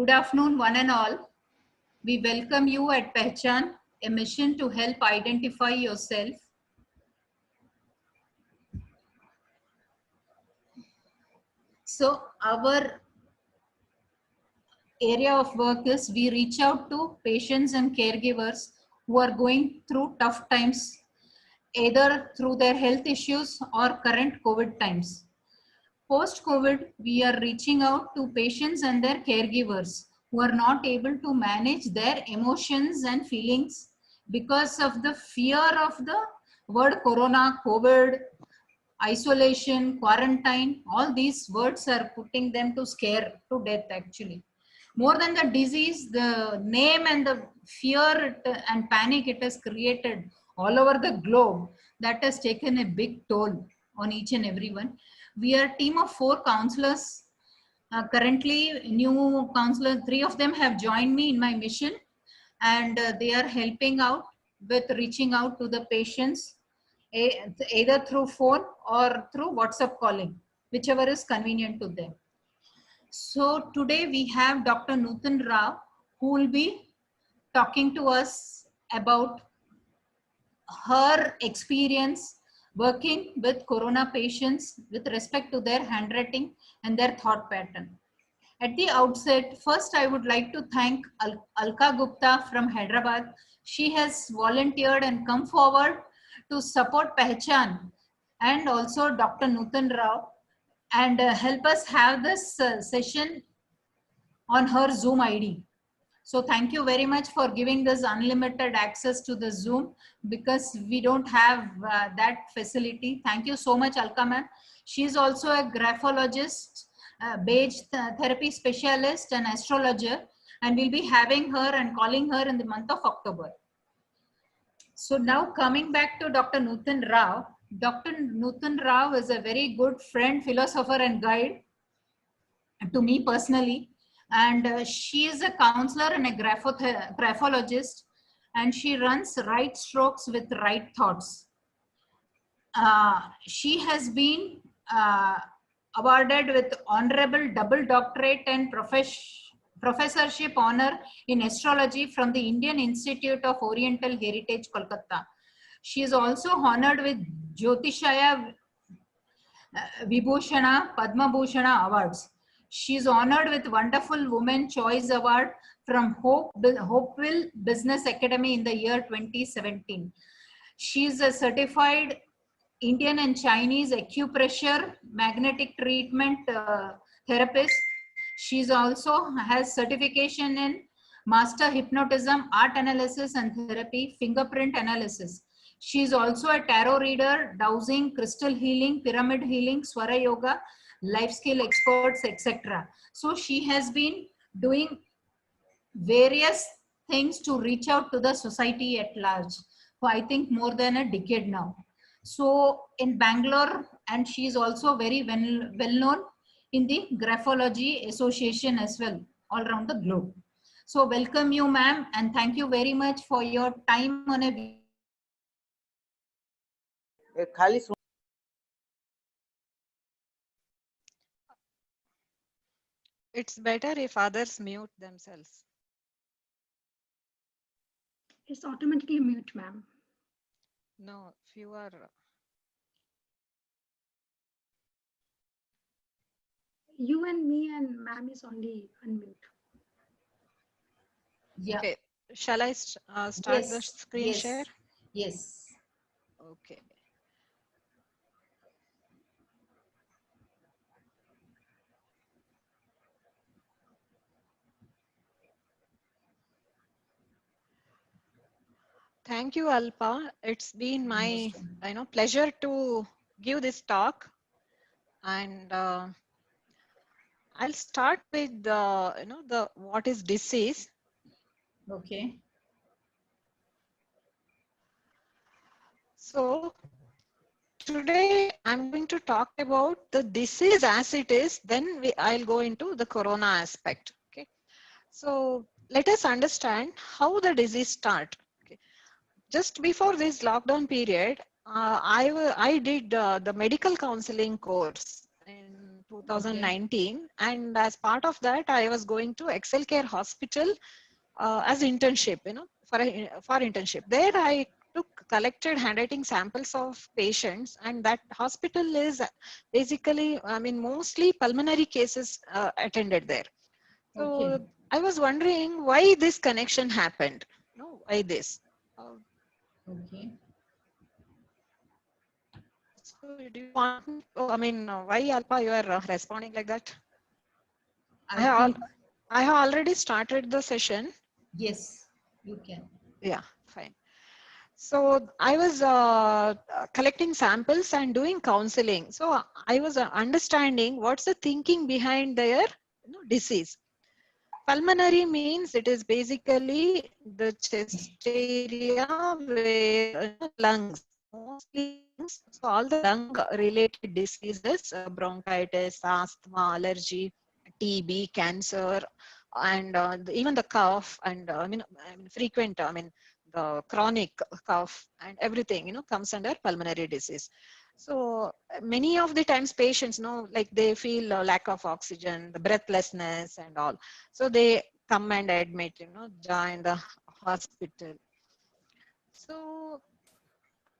Good afternoon, one and all. We welcome you at Pehechaan, a mission to help identify yourself. So our area of work is we reach out to patients and caregivers who are going through tough times, either through their health issues or current COVID times. Post-COVID, we are reaching out to patients and their caregivers who are not able to manage their emotions and feelings because of the fear of the word corona, COVID, isolation, quarantine. All these words are putting them to scare to death actually. More than the disease, the name and the fear and panic it has created all over the globe, that has taken a big toll on each and everyone. We are a team of 4 counselors. Currently, new counselors, 3 of them have joined me in my mission, and they are helping out with reaching out to the patients either through phone or through WhatsApp calling, whichever is convenient to them. So today we have Dr. Noothan Rao, who will be talking to us about her experience working with corona patients with respect to their handwriting and their thought pattern. At the outset, first I would like to thank Alka Gupta from Hyderabad. She has volunteered and come forward to support Pehechaan, and also Dr. Noothan Rao, and help us have this session on her Zoom ID. So thank you very much for giving this unlimited access to the Zoom, because we don't have that facility. Thank you so much, Alka ma'am. She is also a graphologist, beige therapy specialist and astrologer, and we'll be having her and calling her in the month of October. So now coming back to Dr. Noothan Rao. Dr. Noothan Rao is a very good friend, philosopher and guide to me personally. And she is a counselor and a graphologist, and she runs Right Strokes with Right Thoughts. She has been awarded with honorable double doctorate and professorship honor in astrology from the Indian Institute of Oriental Heritage, Kolkata. She is also honored with Jyotishaya Vibhushana, Padma Bhushana awards. She is honored with Wonderful Woman Choice Award from Hopeville Business Academy in the year 2017. She is a certified Indian and Chinese acupressure magnetic treatment therapist. She also has certification in Master Hypnotism, Art Analysis and Therapy, Fingerprint Analysis. She is also a tarot reader, dowsing, crystal healing, pyramid healing, Swara Yoga, life skill experts, etc. So she has been doing various things to reach out to the society at large for I think more than a decade now. So in Bangalore, and she is also very well known in the Graphology Association as well, all around the globe. So welcome you, ma'am, and thank you very much for your time on a It's better if others mute themselves. It's automatically mute, ma'am. No, if you are. You and me and ma'am is only unmute. Yeah. Okay. Shall I start the screen share? Yes. Okay. Thank you, Alpa. It's been my pleasure to give this talk, and I'll start with the what is disease. Okay. So today I'm going to talk about the disease as it is. Then I'll go into the corona aspect. Okay. So let us understand how the disease start. Okay. Just before this lockdown period, I did the medical counseling course in 2019. And as part of that, I was going to Excel Care Hospital as internship, for internship. There I collected handwriting samples of patients, and that hospital is basically, I mean, mostly pulmonary cases attended there. Okay. So I was wondering why this connection happened. Why this? Okay. So do you want me? Oh, I mean, why Alpa? You are responding like that? I I have, think I have already started the session. yes, you can. Yeah, fine. So I was collecting samples and doing counseling. So I was understanding what's the thinking behind their disease. Pulmonary means it is basically the chest area where lungs, mostly lungs. So all the lung related diseases, bronchitis, asthma, allergy, TB, cancer, and even the cough, and I mean frequent, I mean the chronic cough and everything, comes under pulmonary disease. So many of the times patients know, like they feel lack of oxygen, the breathlessness and all. So they come and admit, join the hospital. So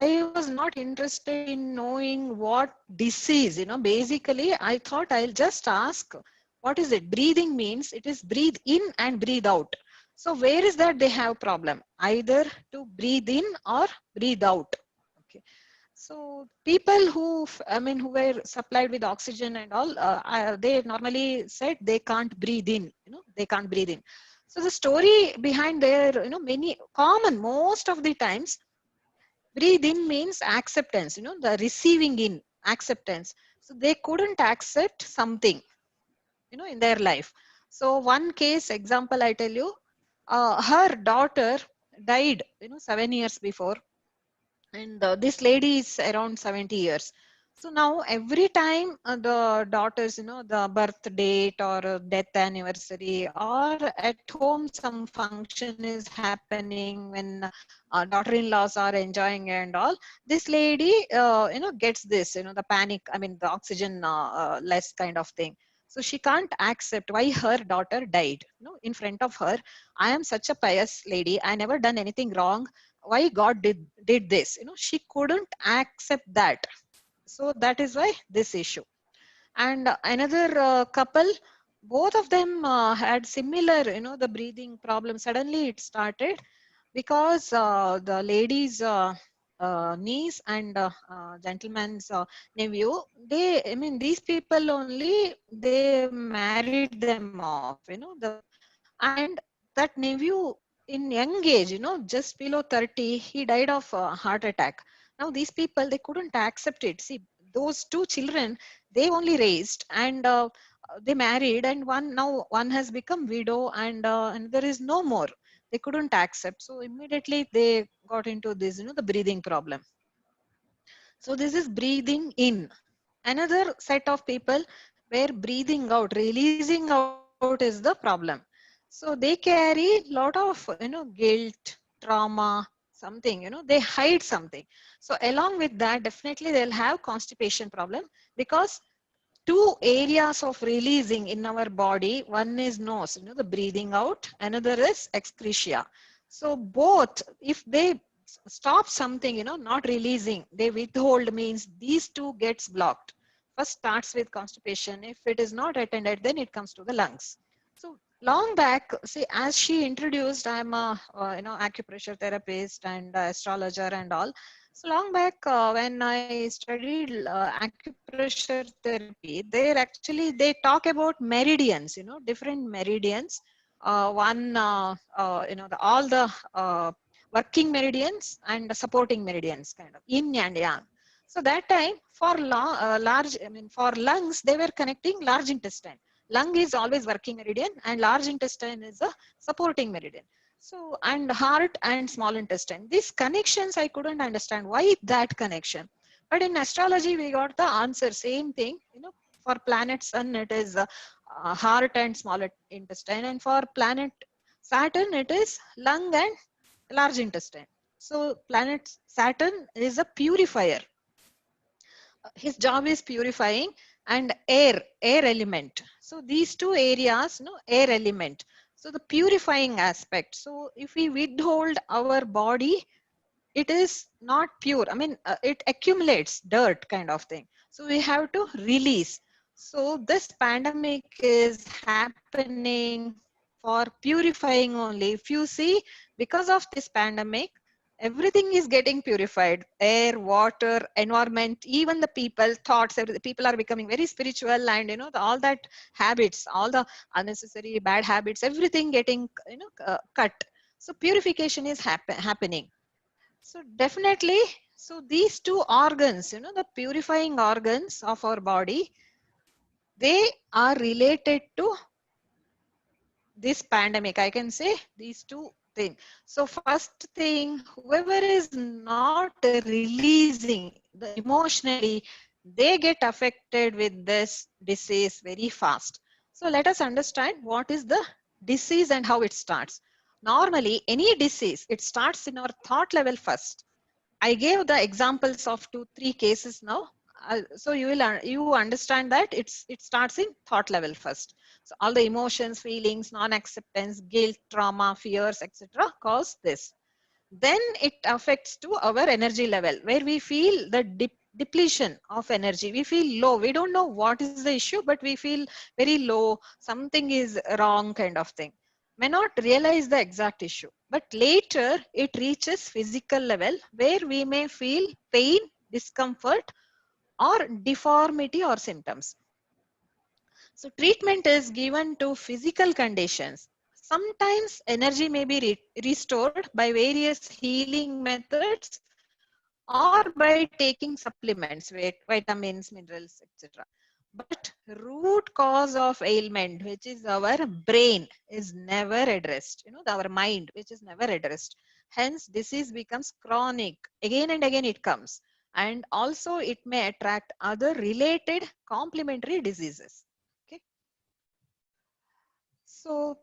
I was not interested in knowing what disease, basically I thought I'll just ask, what is it? Breathing means it is breathe in and breathe out. So where is that they have problem? Either to breathe in or breathe out. Okay. So people who, who were supplied with oxygen and all, they normally said they can't breathe in, they can't breathe in. So the story behind their, many common, most of the times, breathe in means acceptance, the receiving in, acceptance. So they couldn't accept something, in their life. So one case example I tell you, her daughter died, 7 years before, and this lady is around 70 years. So now every time the daughters, the birth date or death anniversary, or at home some function is happening when daughter-in-laws are enjoying and all, this lady gets this, the panic, I mean the oxygen less kind of thing. So she can't accept why her daughter died, in front of her. I am such a pious lady, I never done anything wrong, why God did this, she couldn't accept that. So that is why this issue. And another couple, both of them had similar, the breathing problem. Suddenly it started because the lady's niece and gentleman's nephew, they, I mean, these people only, they married them off, and that nephew in young age, just below 30, he died of heart attack. Now these people, they couldn't accept it. See, those two children, they only raised, and they married, and one has become widow, and there is no more. They couldn't accept. So immediately they got into this, the breathing problem. So this is breathing in. Another set of people where breathing out, releasing out is the problem. So they carry lot of, guilt, trauma, something, they hide something. So along with that, definitely they'll have constipation problem, because two areas of releasing in our body, one is nose, the breathing out, another is excretia. So both, if they stop something, not releasing, they withhold, means these two gets blocked. First starts with constipation. If it is not attended, then it comes to the lungs. So long back, see, as she introduced, I'm a acupressure therapist and astrologer and all. So long back, when I studied acupressure therapy, there actually they talk about meridians, different meridians. One, all the working meridians and the supporting meridians, kind of yin and yang. So that time for large, I mean for lungs, they were connecting large intestine. Lung is always working meridian, and large intestine is a supporting meridian. So, and heart and small intestine. These connections I couldn't understand. Why that connection? But in astrology, we got the answer. Same thing. For planet Sun, it is heart and small intestine, and for planet Saturn, it is lung and large intestine. So, planet Saturn is a purifier. His job is purifying, and air element. So these two areas, no, air element. So the purifying aspect. So if we withhold our body, it is not pure. I mean, it accumulates dirt kind of thing. So we have to release. So this pandemic is happening for purifying only. If you see, because of this pandemic, everything is getting purified. Air, water, environment, even the people, thoughts, people are becoming very spiritual, and all that habits, all the unnecessary bad habits, everything getting cut. So purification is happening. So definitely, so these two organs, the purifying organs of our body, they are related to this pandemic. I can say these two things. So first thing, whoever is not releasing the emotionally, they get affected with this disease very fast. So let us understand what is the disease and how it starts. Normally, any disease, it starts in our thought level first. I gave the examples of 2-3 cases now. So you understand that it starts in thought level first. So all the emotions, feelings, non-acceptance, guilt, trauma, fears, etc. cause this. Then it affects to our energy level, where we feel the depletion of energy. We feel low. We don't know what is the issue, but we feel very low. Something is wrong kind of thing. May not realize the exact issue, but later it reaches physical level, where we may feel pain, discomfort, or deformity or symptoms. So treatment is given to physical conditions. Sometimes energy may be restored by various healing methods or by taking supplements, vitamins, minerals, etc. But root cause of ailment, which is our brain, is never addressed. Our mind, which is never addressed. Hence, disease becomes chronic. Again and again it comes. And also it may attract other related complementary diseases. Okay. So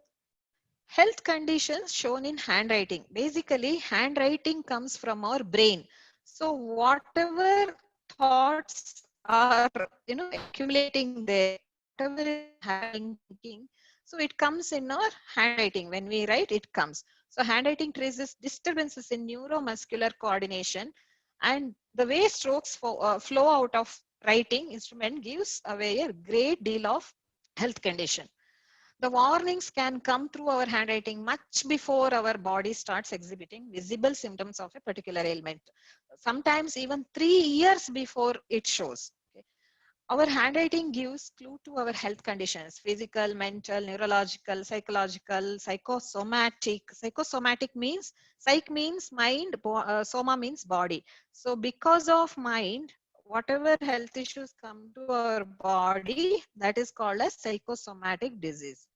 health conditions shown in handwriting. Basically, handwriting comes from our brain. So whatever thoughts are, accumulating there, whatever is happening, thinking, so it comes in our handwriting. When we write, it comes. So handwriting traces disturbances in neuromuscular coordination, and the way strokes flow out of writing instrument gives away a great deal of health condition. The warnings can come through our handwriting much before our body starts exhibiting visible symptoms of a particular ailment. Sometimes even 3 years before it shows. Okay. Our handwriting gives clue to our health conditions: physical, mental, neurological, psychological, psychosomatic. Psychosomatic means, psych means mind, soma means body. So because of mind, whatever health issues come to our body, that is called as psychosomatic disease.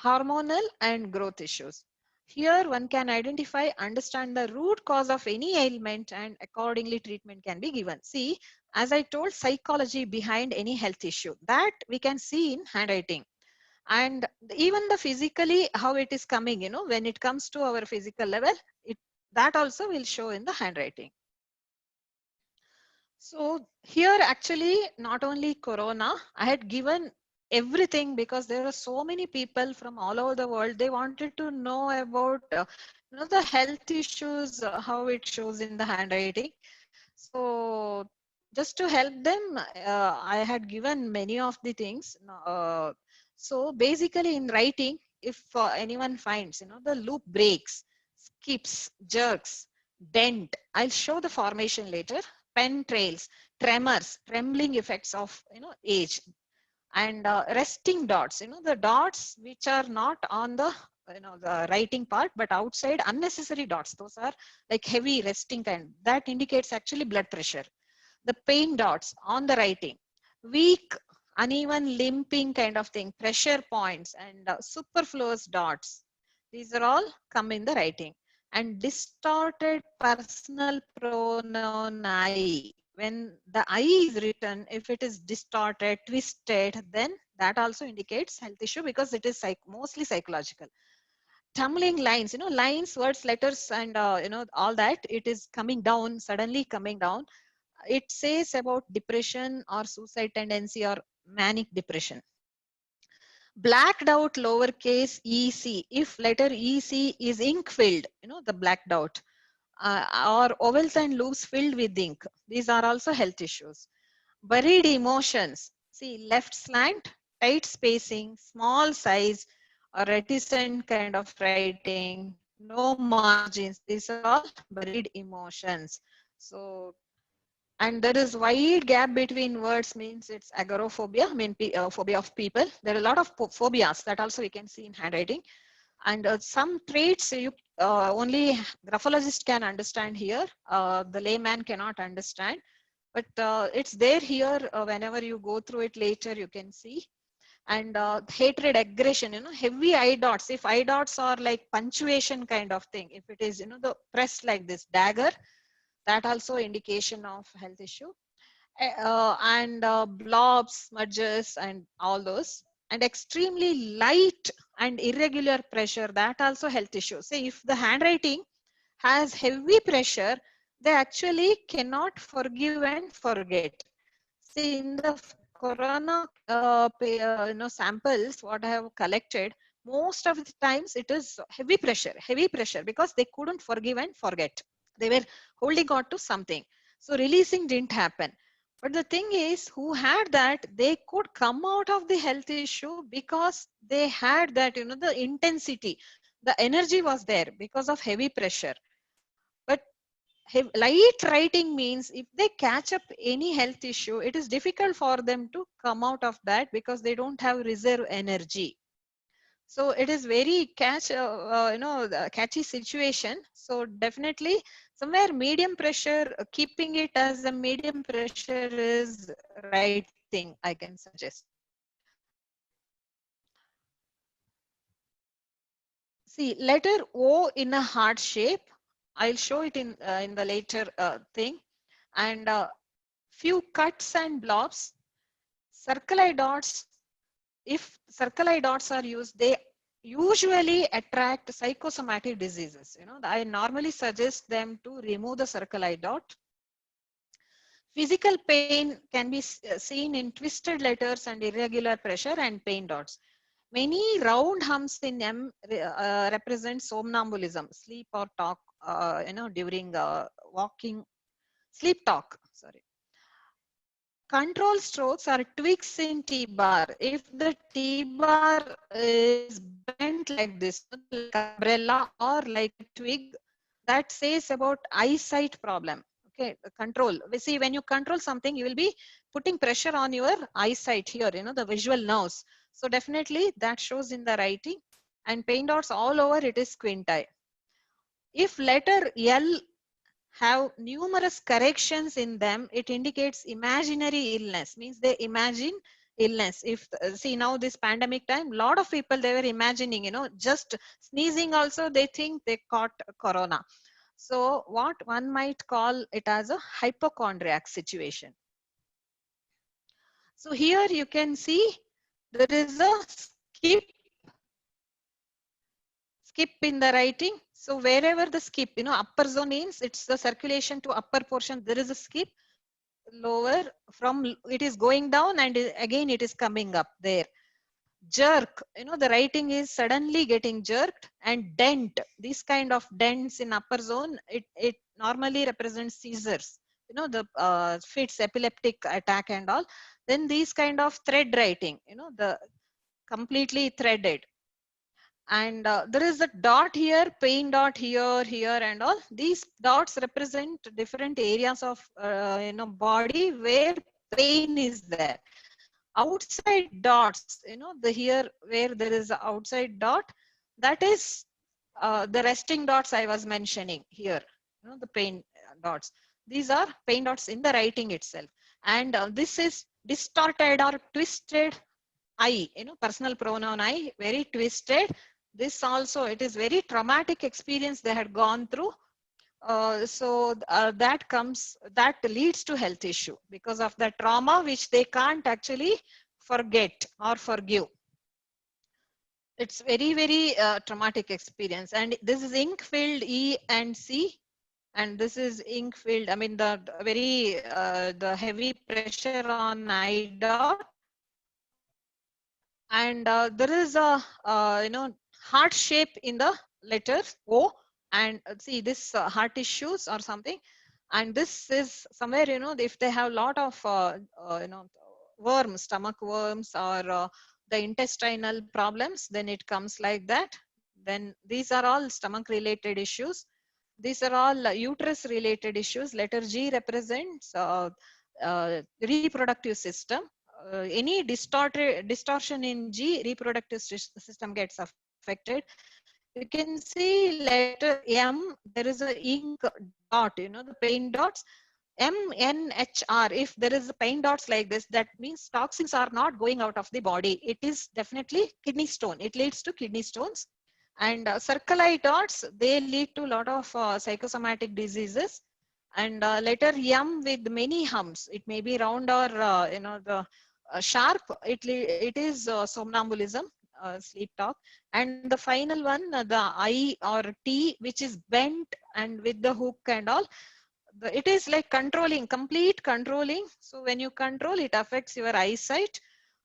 Hormonal and growth issues. Here one can identify, understand the root cause of any ailment, and accordingly treatment can be given. See, as I told, psychology behind any health issue, that we can see in handwriting. And even the physically, how it is coming, when it comes to our physical level, that also will show in the handwriting. So here actually not only Corona, I had given everything because there are so many people from all over the world. They wanted to know about the health issues, how it shows in the handwriting. So just to help them, I had given many of the things. So basically in writing, if anyone finds, the loop breaks, skips, jerks, dent, I'll show the formation later. Pen trails, tremors, trembling effects of age, and resting dots. The dots which are not on the the writing part, but outside, unnecessary dots. Those are like heavy resting kind. That indicates actually blood pressure. The pain dots on the writing, weak, uneven, limping kind of thing, pressure points, and superfluous dots. These are all come in the writing. And distorted personal pronoun I. When the I is written, if it is distorted, twisted, then that also indicates health issue because it is mostly psychological. Tumbling lines, lines, words, letters, and all that, it is coming down, suddenly coming down. it says about depression or suicide tendency or manic depression. Blacked out lowercase ec, if letter ec is ink filled, the blacked out, or ovals and loops filled with ink. These are also health issues. Buried emotions. See, left slant, tight spacing, small size, or reticent kind of writing, no margins. These are all buried emotions. So, and there is wide gap between words, means it's agoraphobia, phobia of people. There are a lot of phobias that also we can see in handwriting. And some traits you only graphologist can understand here. The layman cannot understand, but it's there here. Whenever you go through it later, you can see. And hatred, aggression, heavy eye dots. If eye dots are like punctuation kind of thing, if it is, the press like this dagger, that also indication of health issue. And blobs, smudges, and all those. And extremely light and irregular pressure, that also health issue. Say if the handwriting has heavy pressure, they actually cannot forgive and forget. See, in the corona samples what I have collected, most of the times it is heavy pressure, because they couldn't forgive and forget. They were holding on to something. So releasing didn't happen. But the thing is, who had that, they could come out of the health issue because they had that, the intensity, the energy was there because of heavy pressure. But light writing means if they catch up any health issue, it is difficult for them to come out of that because they don't have reserve energy. So it is very catchy situation. So definitely somewhere medium pressure, keeping it as a medium pressure is right thing, I can suggest. See, letter O in a heart shape. I'll show it in the later thing. And few cuts and blobs. Circle eye dots. If circle eye dots are used, they usually attract psychosomatic diseases. I normally suggest them to remove the circle eye dot. Physical pain can be seen in twisted letters and irregular pressure and pain dots. Many round humps in M represent somnambulism, sleep or talk, during walking, sleep talk, sorry. Control strokes are tweaks in T-bar. If the T-bar is bent like this, like umbrella or like a twig, that says about eyesight problem. Okay, control. We see when you control something, you will be putting pressure on your eyesight here, the visual nerves. So definitely that shows in the writing. And pain dots all over, it is squint eye. If letter L have numerous corrections in them, it indicates imaginary illness, means they imagine illness. If see now this pandemic time, lot of people, they were imagining, just sneezing also they think they caught corona. So what one might call it as a hypochondriac situation. So here you can see there is a skip in the writing. So wherever the skip, upper zone means it's the circulation to upper portion, there is a skip. Lower from, it is going down and again it is coming up there. Jerk, the writing is suddenly getting jerked. And dent, these kind of dents in upper zone, it normally represents seizures, the fits, epileptic attack and all. Then these kind of thread writing, the completely threaded. And there is a dot here, pain dot here, here and all. These dots represent different areas of body where pain is there. Outside dots, the here where there is a outside dot, that is the resting dots I was mentioning here, the pain dots. These are pain dots in the writing itself. And this is distorted or twisted I, personal pronoun I, very twisted. This also, it is very traumatic experience they had gone through. So that leads to health issue because of the trauma which they can't actually forget or forgive. It's very, very traumatic experience. And this is ink filled E and C. And this is ink filled. I mean, the heavy pressure on eye dot, and there is a heart shape in the letter O, and see this heart tissues or something, and this is somewhere, if they have a lot of worms, stomach worms, or the intestinal problems, then it comes like that. Then these are all stomach related issues. These are all uterus related issues. Letter G represents reproductive system. Any distortion in G, reproductive system gets affected. You can see letter M, there is a ink dot, the paint dots. MNHR, if there is paint dots like this, that means toxins are not going out of the body. It is definitely kidney stone. It leads to kidney stones. And circle eye dots, they lead to a lot of psychosomatic diseases. And letter M with many humps, it may be round or the sharp. It is somnambulism, sleep talk. And the final one, the I or T, which is bent and with the hook and all. It is like controlling, complete controlling. So when you control, it affects your eyesight.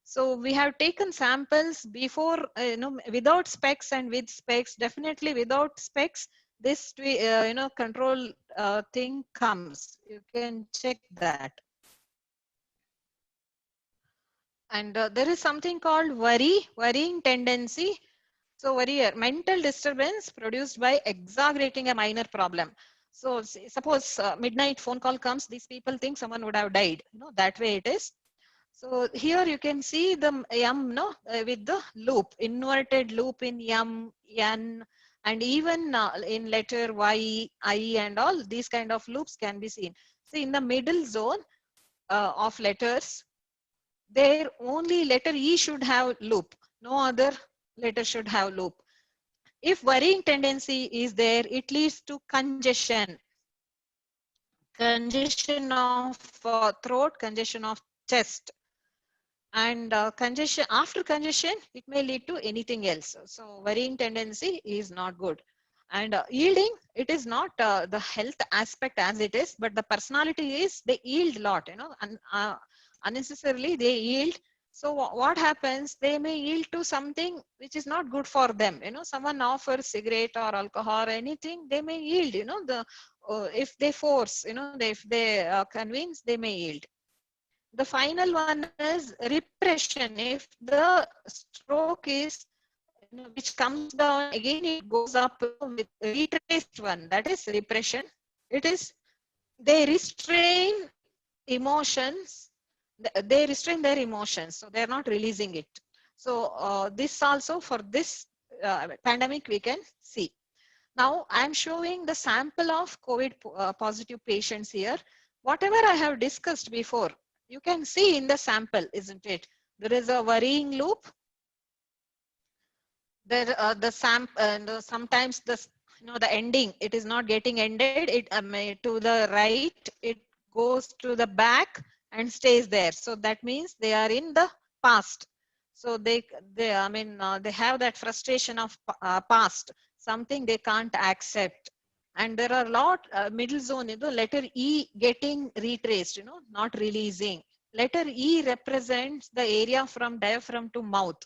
So we have taken samples before, without specs and with specs. Definitely without specs, this control thing comes. You can check that. And there is something called worrying tendency. So worrier, mental disturbance produced by exaggerating a minor problem. So suppose midnight phone call comes, these people think someone would have died. That way it is. So here you can see the M, with the loop, inverted loop in M, N, and even in letter Y, I, and all these kind of loops can be seen. See, in the middle zone of letters, there only letter E should have loop. No other letter should have loop. If worrying tendency is there, it leads to congestion of throat, congestion of chest. And congestion, after congestion, it may lead to anything else. So worrying tendency is not good. And yielding, it is not the health aspect as it is, but the personality is they yield a lot, and unnecessarily they yield. So what happens, they may yield to something which is not good for them. Someone offers cigarette or alcohol or anything, they may yield. The if they force, if they convince, they may yield. The final one is repression. If the stroke is, which comes down again, it goes up, with retraced one, that is repression. It is, they restrain emotions, they restrain their emotions, so they are not releasing it. So this also, for this pandemic, we can see. Now I am showing the sample of COVID positive patients here. Whatever I have discussed before, you can see in the sample, isn't it? There is a worrying loop. There sometimes the ending, it is not getting ended. It to the right, it goes to the back and stays there. So that means they are in the past. So they have that frustration of past, something they can't accept. And there are a lot middle zone, letter E getting retraced, not releasing. Letter E represents the area from diaphragm to mouth.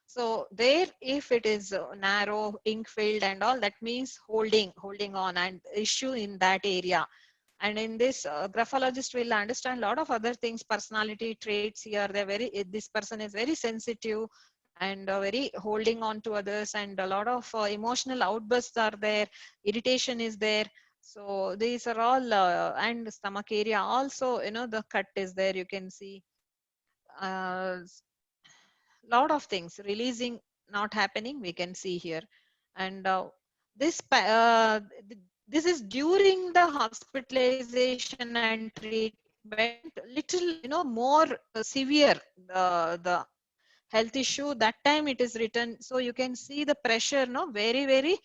So there, if it is narrow, ink filled and all, that means holding on and issue in that area. And in this, graphologist will understand a lot of other things, personality traits here. This person is very sensitive and very holding on to others, and a lot of emotional outbursts are there. Irritation is there. So these are all, and stomach area also, the cut is there. You can see lot of things releasing not happening, we can see here. And this is during the hospitalization and treatment, little more severe the health issue. That time it is written, so you can see the pressure, very very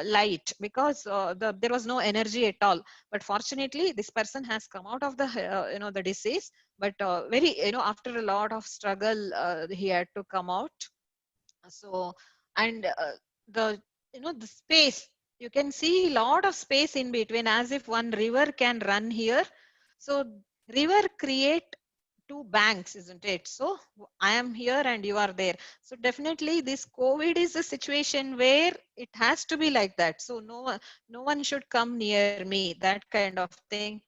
light, because there was no energy at all. But fortunately this person has come out of the the disease, but very after a lot of struggle, he had to come out. So, and the the space, you can see a lot of space in between, as if one river can run here. So river create two banks, isn't it? So I am here and you are there. So definitely this COVID is a situation where it has to be like that. So no one should come near me, that kind of thing.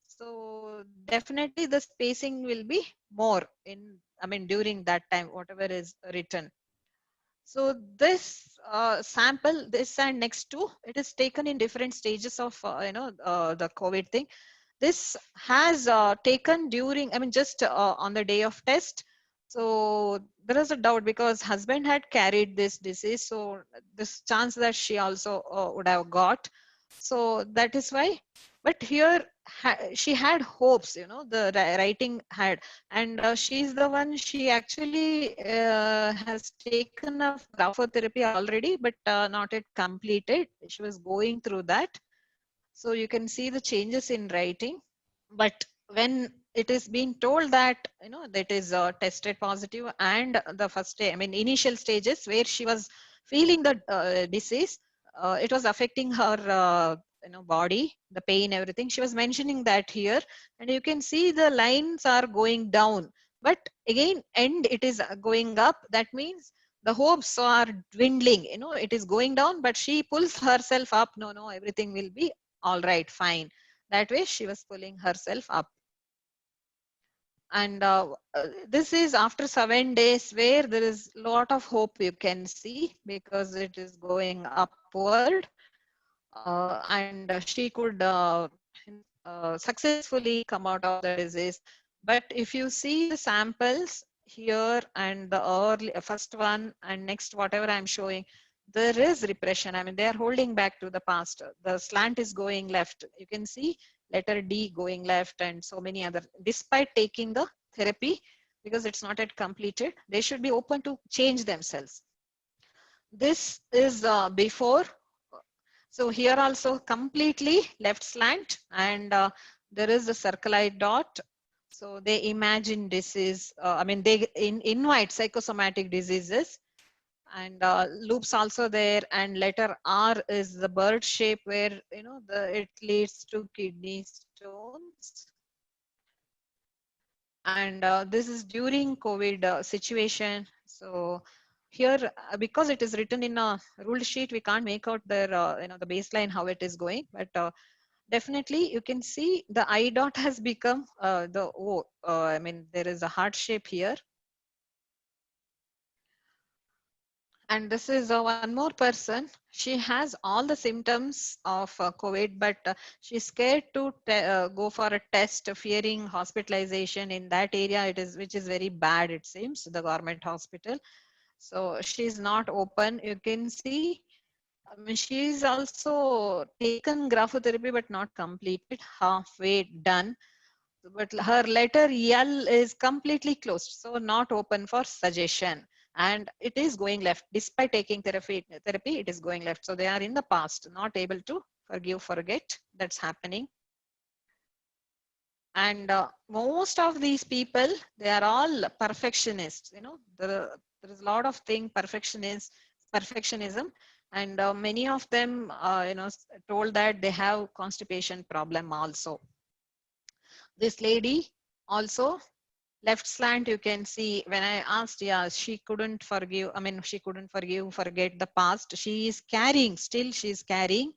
So definitely the spacing will be more in, I mean, during that time, whatever is written. So this sample, this and next two, it is taken in different stages of, the COVID thing. This has taken during, I mean, just on the day of test. So there is a doubt because husband had carried this disease. So this chance that she also would have got. So that is why. But here she had hopes, the writing had, and she's the one, she actually has taken up graphotherapy already, but not yet completed. She was going through that. So you can see the changes in writing. But when it is being told that, that is tested positive, and the first day, I mean, initial stages where she was feeling the disease, it was affecting her body, the pain, everything. She was mentioning that here, and you can see the lines are going down, but again end it is going up. That means the hopes are dwindling, it is going down, but she pulls herself up. No, everything will be all right, fine. That way she was pulling herself up. And this is after 7 days, where there is a lot of hope you can see, because it is going upward. And she could successfully come out of the disease. But if you see the samples here and the early first one and next whatever I'm showing, there is repression. I mean, they are holding back to the past. The slant is going left. You can see letter D going left, and so many other, despite taking the therapy, because it's not yet completed, they should be open to change themselves. This is before. So here also completely left slant, and there is a circlite dot. So they imagine disease, I mean, they invite psychosomatic diseases, and loops also there, and letter R is the bird shape, where, it leads to kidney stones. And this is during COVID situation. So here, because it is written in a ruled sheet, we can't make out their, the baseline, how it is going. But definitely you can see the I dot has become the O. I mean, there is a heart shape here. And this is one more person. She has all the symptoms of COVID, but she's scared to go for a test, fearing hospitalization in that area. It is, which is very bad, it seems, the government hospital. So she's not open. You can see, I mean, she's also taken graphotherapy, but not completed, halfway done. But her letter L is completely closed, so not open for suggestion. And it is going left. Despite taking therapy, it is going left. So they are in the past, not able to forgive, forget. That's happening. And most of these people, they are all perfectionists. There is a lot of thing perfectionism, and many of them, told that they have constipation problem also. This lady also left slant, you can see, when I asked, yeah, she couldn't forgive, I mean, she couldn't forgive, forget the past. She is carrying, still she is carrying.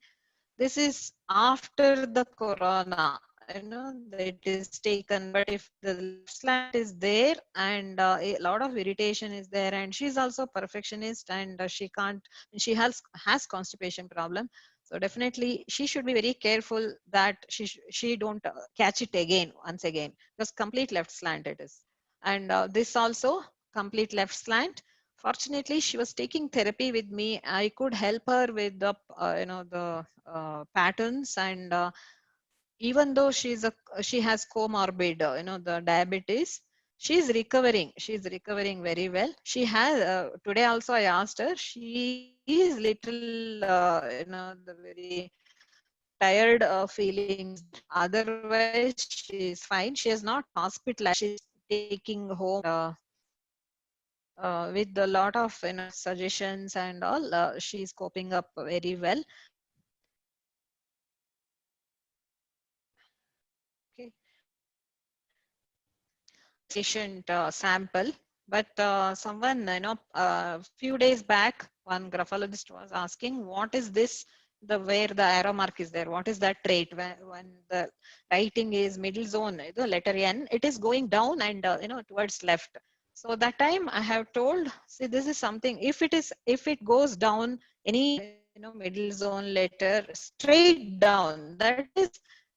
This is after the corona, that is taken. But if the left slant is there, and a lot of irritation is there, and she's also perfectionist, and she can't, she has constipation problem. So definitely she should be very careful that she don't catch it again, once again, because complete left slant it is. And this also complete left slant. Fortunately, she was taking therapy with me. I could help her with the the patterns. And even though she has comorbid, the diabetes, she's recovering very well. She has today also I asked her, she is little, the very tired feelings there. Otherwise she is fine. She is not hospitalized. She's taking home, with a lot of suggestions and all, she's coping up very well. patient sample. But someone, few days back, one graphologist was asking, what is this? Where the arrow mark is there, what is that trait? When the writing is middle zone, the letter N, it is going down and towards left. So that time I have told, see, this is something. If it goes down any middle zone letter straight down, that is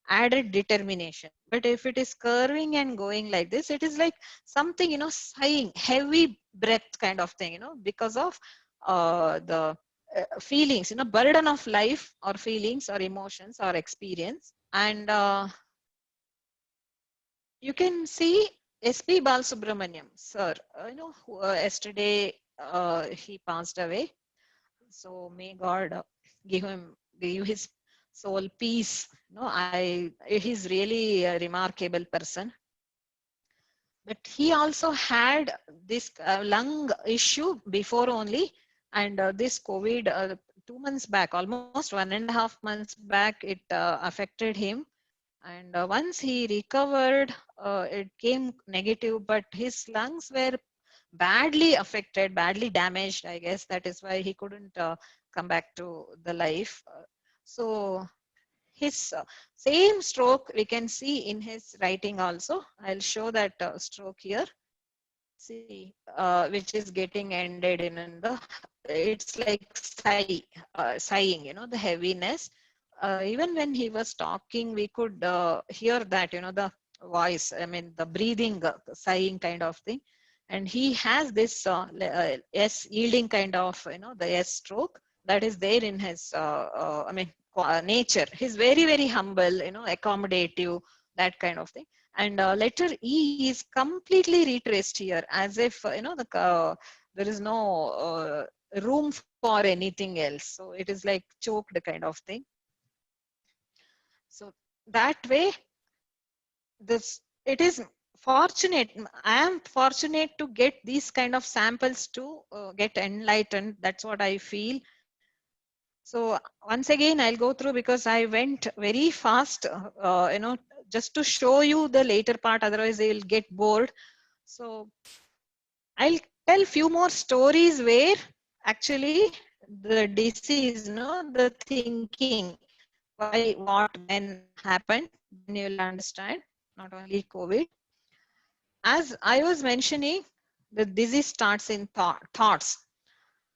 added determination. But if it is curving and going like this, it is like something, sighing, heavy breath kind of thing, because of the feelings, burden of life or feelings or emotions or experience. And you can see S.P. Balasubramaniam, sir, yesterday he passed away. So may God give his soul peace. He's really a remarkable person. But he also had this lung issue before only, and this COVID 2 months back, almost 1.5 months back, it affected him. And once he recovered, it came negative, but his lungs were badly affected, badly damaged. I guess that is why he couldn't come back to the life. So his same stroke we can see in his writing also. I'll show that stroke here. See, which is getting ended in the, it's like sighing, the heaviness. Even when he was talking, we could hear that, the voice, I mean, the breathing, sighing kind of thing. And he has this S yielding kind of, the S stroke that is there in his, nature. He's very, very humble, accommodative, that kind of thing. And letter E is completely retraced here, as if there is no room for anything else. So it is like choked kind of thing. So that way, it is fortunate. I am fortunate to get these kind of samples to get enlightened. That's what I feel. So once again, I'll go through because I went very fast, just to show you the later part. Otherwise, they will get bored. So I'll tell few more stories where actually the disease, the thinking, why, what, when happened, then you'll understand, not only COVID. As I was mentioning, the disease starts in thoughts.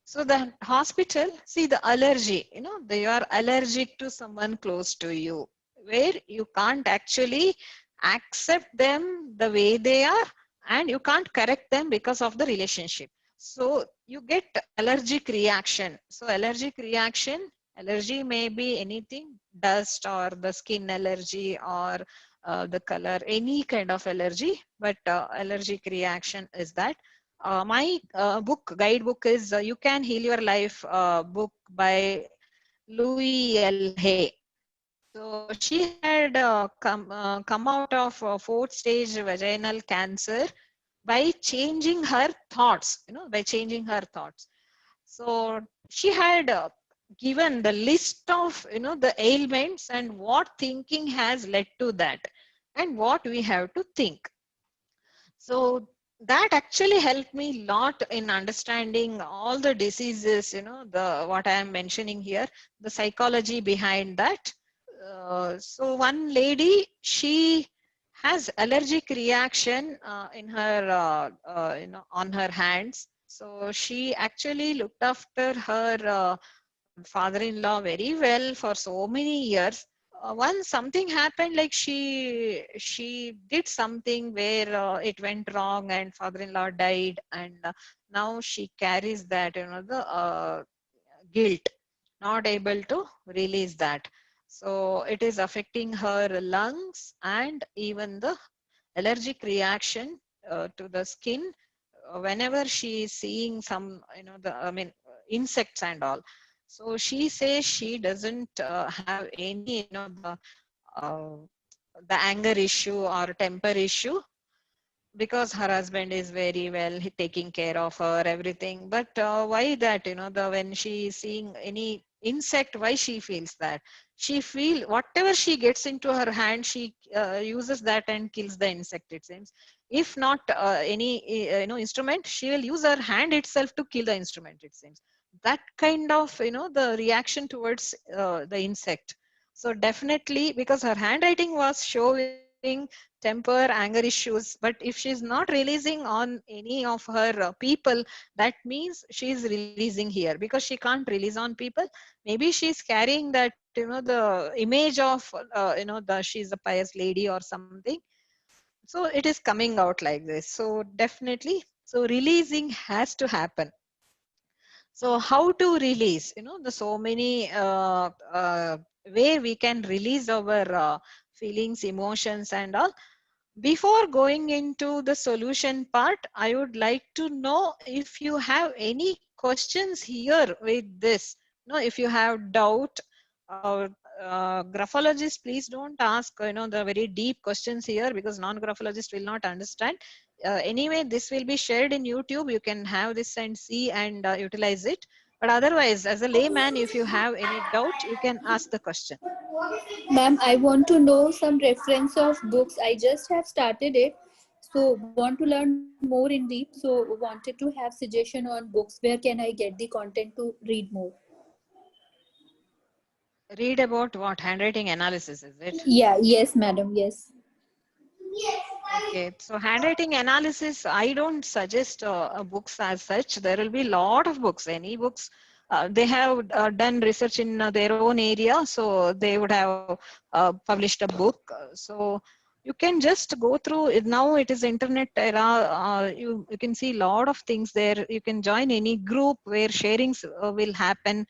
So the hospital, see the allergy, they are allergic to someone close to you, where you can't actually accept them the way they are, and you can't correct them because of the relationship. So you get allergic reaction. So allergy may be anything, dust or the skin allergy or the color, any kind of allergy, but allergic reaction is that. My guidebook is You Can Heal Your Life book by Louis L. Hay. So she had come out of fourth stage vaginal cancer by changing her thoughts, by changing her thoughts. So she had given the list of, the ailments and what thinking has led to that and what we have to think. So that actually helped me a lot in understanding all the diseases, the what I am mentioning here, the psychology behind that. So one lady, she has allergic reaction in her, on her hands. So she actually looked after her father-in-law very well for so many years. Once something happened, like she did something where it went wrong and father-in-law died, and now she carries that, the guilt, not able to release that. So it is affecting her lungs and even the allergic reaction to the skin whenever she is seeing some, insects and all. So she says she doesn't have any, uh, the anger issue or temper issue. because her husband is very well taking care of her, everything. But why that, when she is seeing any insect, why she feels that? She feel whatever she gets into her hand, she uses that and kills the insect, it seems. If not any instrument, she will use her hand itself to kill the instrument, it seems. That kind of, the reaction towards the insect. So definitely, because her handwriting was showing temper, anger issues, but if she's not releasing on any of her people, that means she is releasing here, because she can't release on people. Maybe she's carrying that, the image of the she's a pious lady or something. So it is coming out like this. So definitely, so releasing has to happen. So how to release, the so many way we can release our feelings, emotions and all. Before going into the solution part, I would like to know if you have any questions here with this. No, if you have doubt, uh, graphologists, please don't ask, the very deep questions here, because non-graphologist will not understand. Anyway, this will be shared in YouTube. You can have this and see and utilize it. But otherwise, as a layman, if you have any doubt, you can ask the question. Ma'am, I want to know some reference of books. I just have started it. So want to learn more in deep. So wanted to have suggestion on books. Where can I get the content to read more? Read about what? Handwriting analysis, is it? Yeah, yes, madam. Yes. Okay, so handwriting analysis, I don't suggest books as such. There will be a lot of books. Any books, they have done research in their own area, so they would have published a book. So you can just go through it. Now it is internet era. You can see a lot of things there. You can join any group where sharings will happen.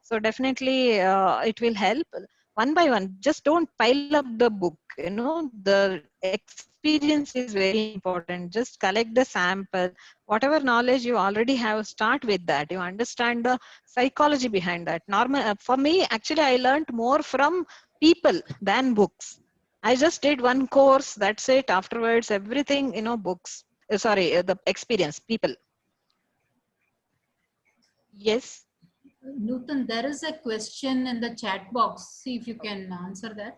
So definitely it will help one by one. Just don't pile up the book. The experience is very important. Just collect the sample. Whatever knowledge you already have, start with that. You understand the psychology behind that. Normal for me, actually, I learned more from people than books. I just did one course. That's it. Afterwards, everything, books. Sorry, the experience, people. Yes. Noothan, there is a question in the chat box. See if you can answer that.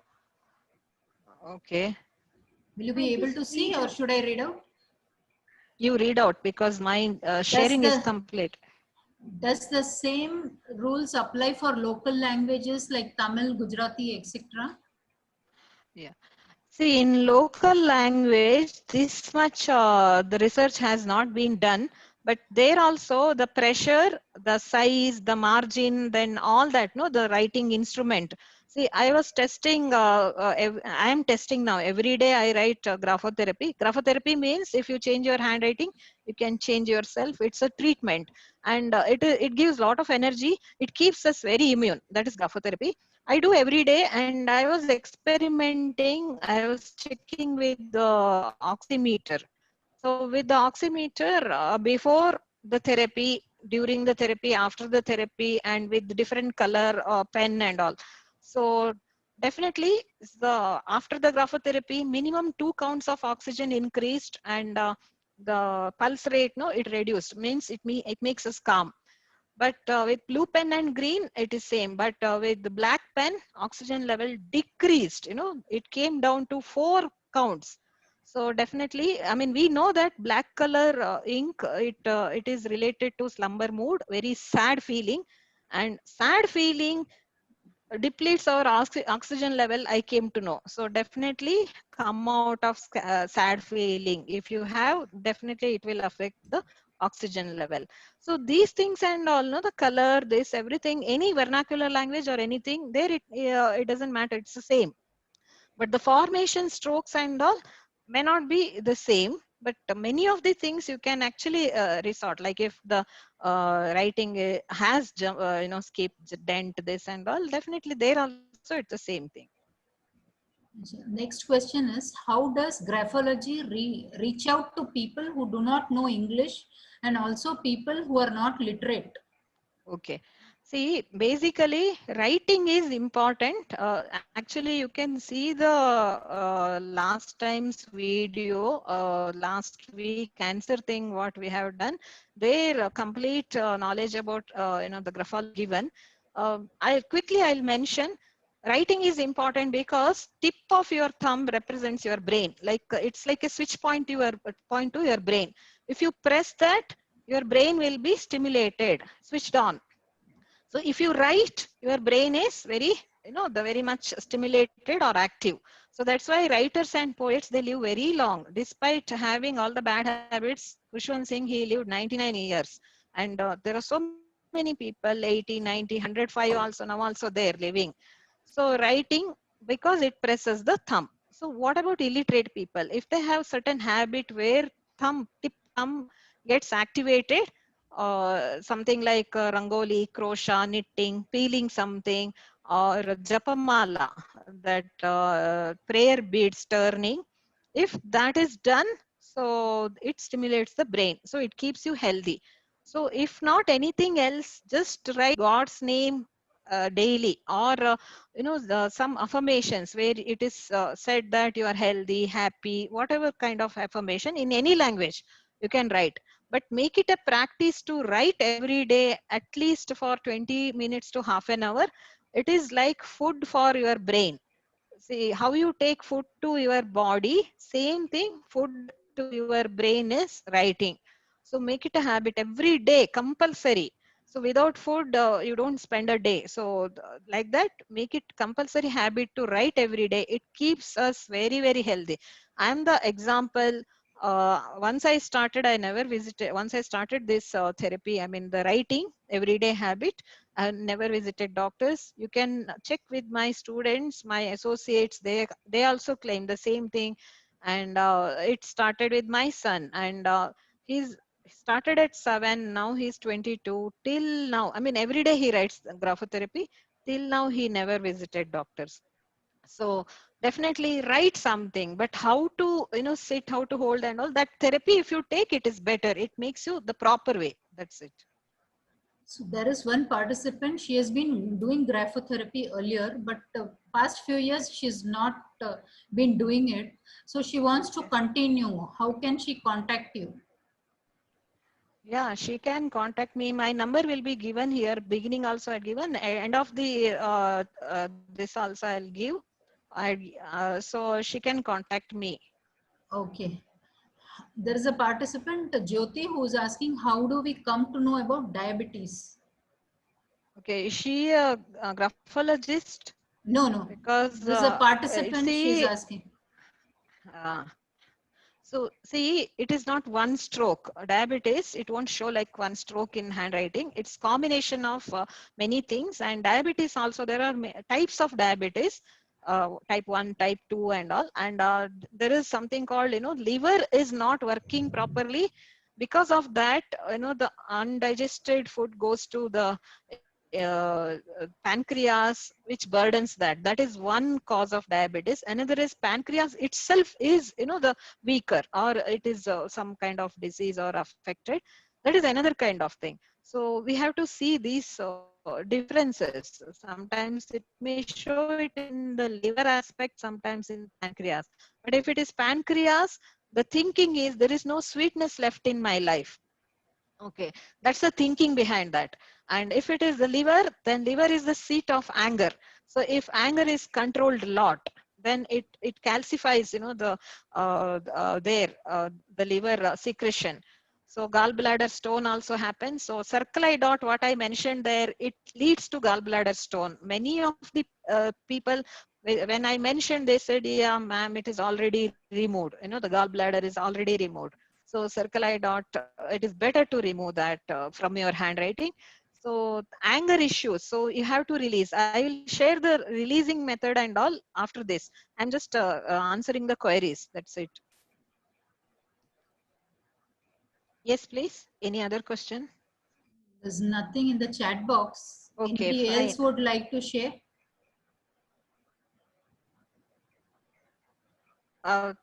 Okay. Will you be able to see, or should I read out? You read out, because my Does sharing is the complete. does the same rules apply for local languages like Tamil, Gujarati, etc.? Yeah. See, in local language, this much the research has not been done, but there also the pressure, the size, the margin, then all that, no, the writing instrument. See, I was testing, I am testing now. Every day I write graphotherapy. Graphotherapy means if you change your handwriting, you can change yourself. It's a treatment, and it gives a lot of energy. It keeps us very immune. That is graphotherapy. I do every day, and I was experimenting. I was checking with the oximeter. So with the oximeter, before the therapy, during the therapy, after the therapy, and with different color pen and all. So definitely, the after the graphotherapy, minimum 2 counts of oxygen increased, and the pulse rate, no, it reduced. Means it makes us calm. But with blue pen and green, it is same. But with the black pen, oxygen level decreased. It came down to 4 counts. So definitely, I mean, we know that black color ink, it is related to slumber mood, very sad feeling, and sad feeling depletes our oxygen level. I came to know. So definitely come out of sad feeling. If you have, definitely it will affect the oxygen level. So these things and all, no, the color, this, everything, any vernacular language or anything, there it doesn't matter. It's the same. But the formation, strokes and all may not be the same. But many of the things you can actually resort, like if the writing has skip, dent, this and all, definitely there also it's the same thing. Next question is, how does graphology reach out to people who do not know English and also people who are not literate? Okay. See, basically, writing is important. Actually, you can see the last time's video, last week answer thing what we have done. There, complete knowledge about the graphology given. I'll mention. Writing is important because tip of your thumb represents your brain. Like it's like a switch point to your brain. If you press that, your brain will be stimulated, switched on. So if you write, your brain is very, the very much stimulated or active. So that's why writers and poets, they live very long. Despite having all the bad habits, Khushwant Singh, he lived 99 years. And there are so many people, 80, 90, 105 also, now also there living. So writing, because it presses the thumb. So what about illiterate people? If they have certain habit where tip thumb gets activated, something like rangoli, crochet, knitting, peeling something, or japamala, that prayer beads turning. If that is done, so it stimulates the brain. So it keeps you healthy. So if not anything else, just write God's name daily, or some affirmations where it is said that you are healthy, happy, whatever kind of affirmation in any language you can write. But make it a practice to write every day, at least for 20 minutes to half an hour. It is like food for your brain. See, how you take food to your body, same thing, food to your brain is writing. So make it a habit every day, compulsory. So without food, you don't spend a day. So like that, make it compulsory habit to write every day. It keeps us very, very healthy. I am the example. Once I started, I never visited. Once I started this therapy, I mean the writing everyday habit, I never visited doctors. You can check with my students, my associates. They also claim the same thing. And it started with my son, and he's started at 7. Now he's 22. Till now, I mean, every day he writes graphotherapy. Till now, he never visited doctors. So definitely write something. But how to sit, how to hold, and all that therapy, if you take it, is better. It makes you the proper way. That's it. So there is one participant, she has been doing graphotherapy earlier, but past few years she's not been doing it. So she wants to continue. How can she contact you? Yeah, she can contact me. My number will be given here. Beginning also I given. End of the this also I'll give. So she can contact me. Okay. There is a participant, Jyoti, who is asking, how do we come to know about diabetes? Okay, is she a graphologist? No, no. Because This is a participant, she's see, asking. uh, so see, it is not one stroke. Diabetes, it won't show like one stroke in handwriting. It's combination of many things. And diabetes also, there are types of diabetes, type 1, type 2 and all. And there is something called, liver is not working properly. Because of that, the undigested food goes to the pancreas, which burdens that. That is one cause of diabetes. Another is pancreas itself is, the weaker, or it is some kind of disease or affected. That is another kind of thing. So we have to see these differences. Sometimes it may show it in the liver aspect, sometimes in pancreas. But if it is pancreas, the thinking is there is no sweetness left in my life. Okay, that's the thinking behind that. And if it is the liver, then liver is the seat of anger. So if anger is controlled a lot, then it calcifies, the liver secretion. So gallbladder stone also happens. So circle I dot, what I mentioned there, it leads to gallbladder stone. Many of the people, when I mentioned, they said, yeah, ma'am, it is already removed. The gallbladder is already removed. So circle I dot, it is better to remove that from your handwriting. So anger issues. So you have to release. I will share the releasing method and all after this. I'm just answering the queries. That's it. Yes, please. Any other question? There's nothing in the chat box. Okay, Anybody else fine. would like to share? Uh,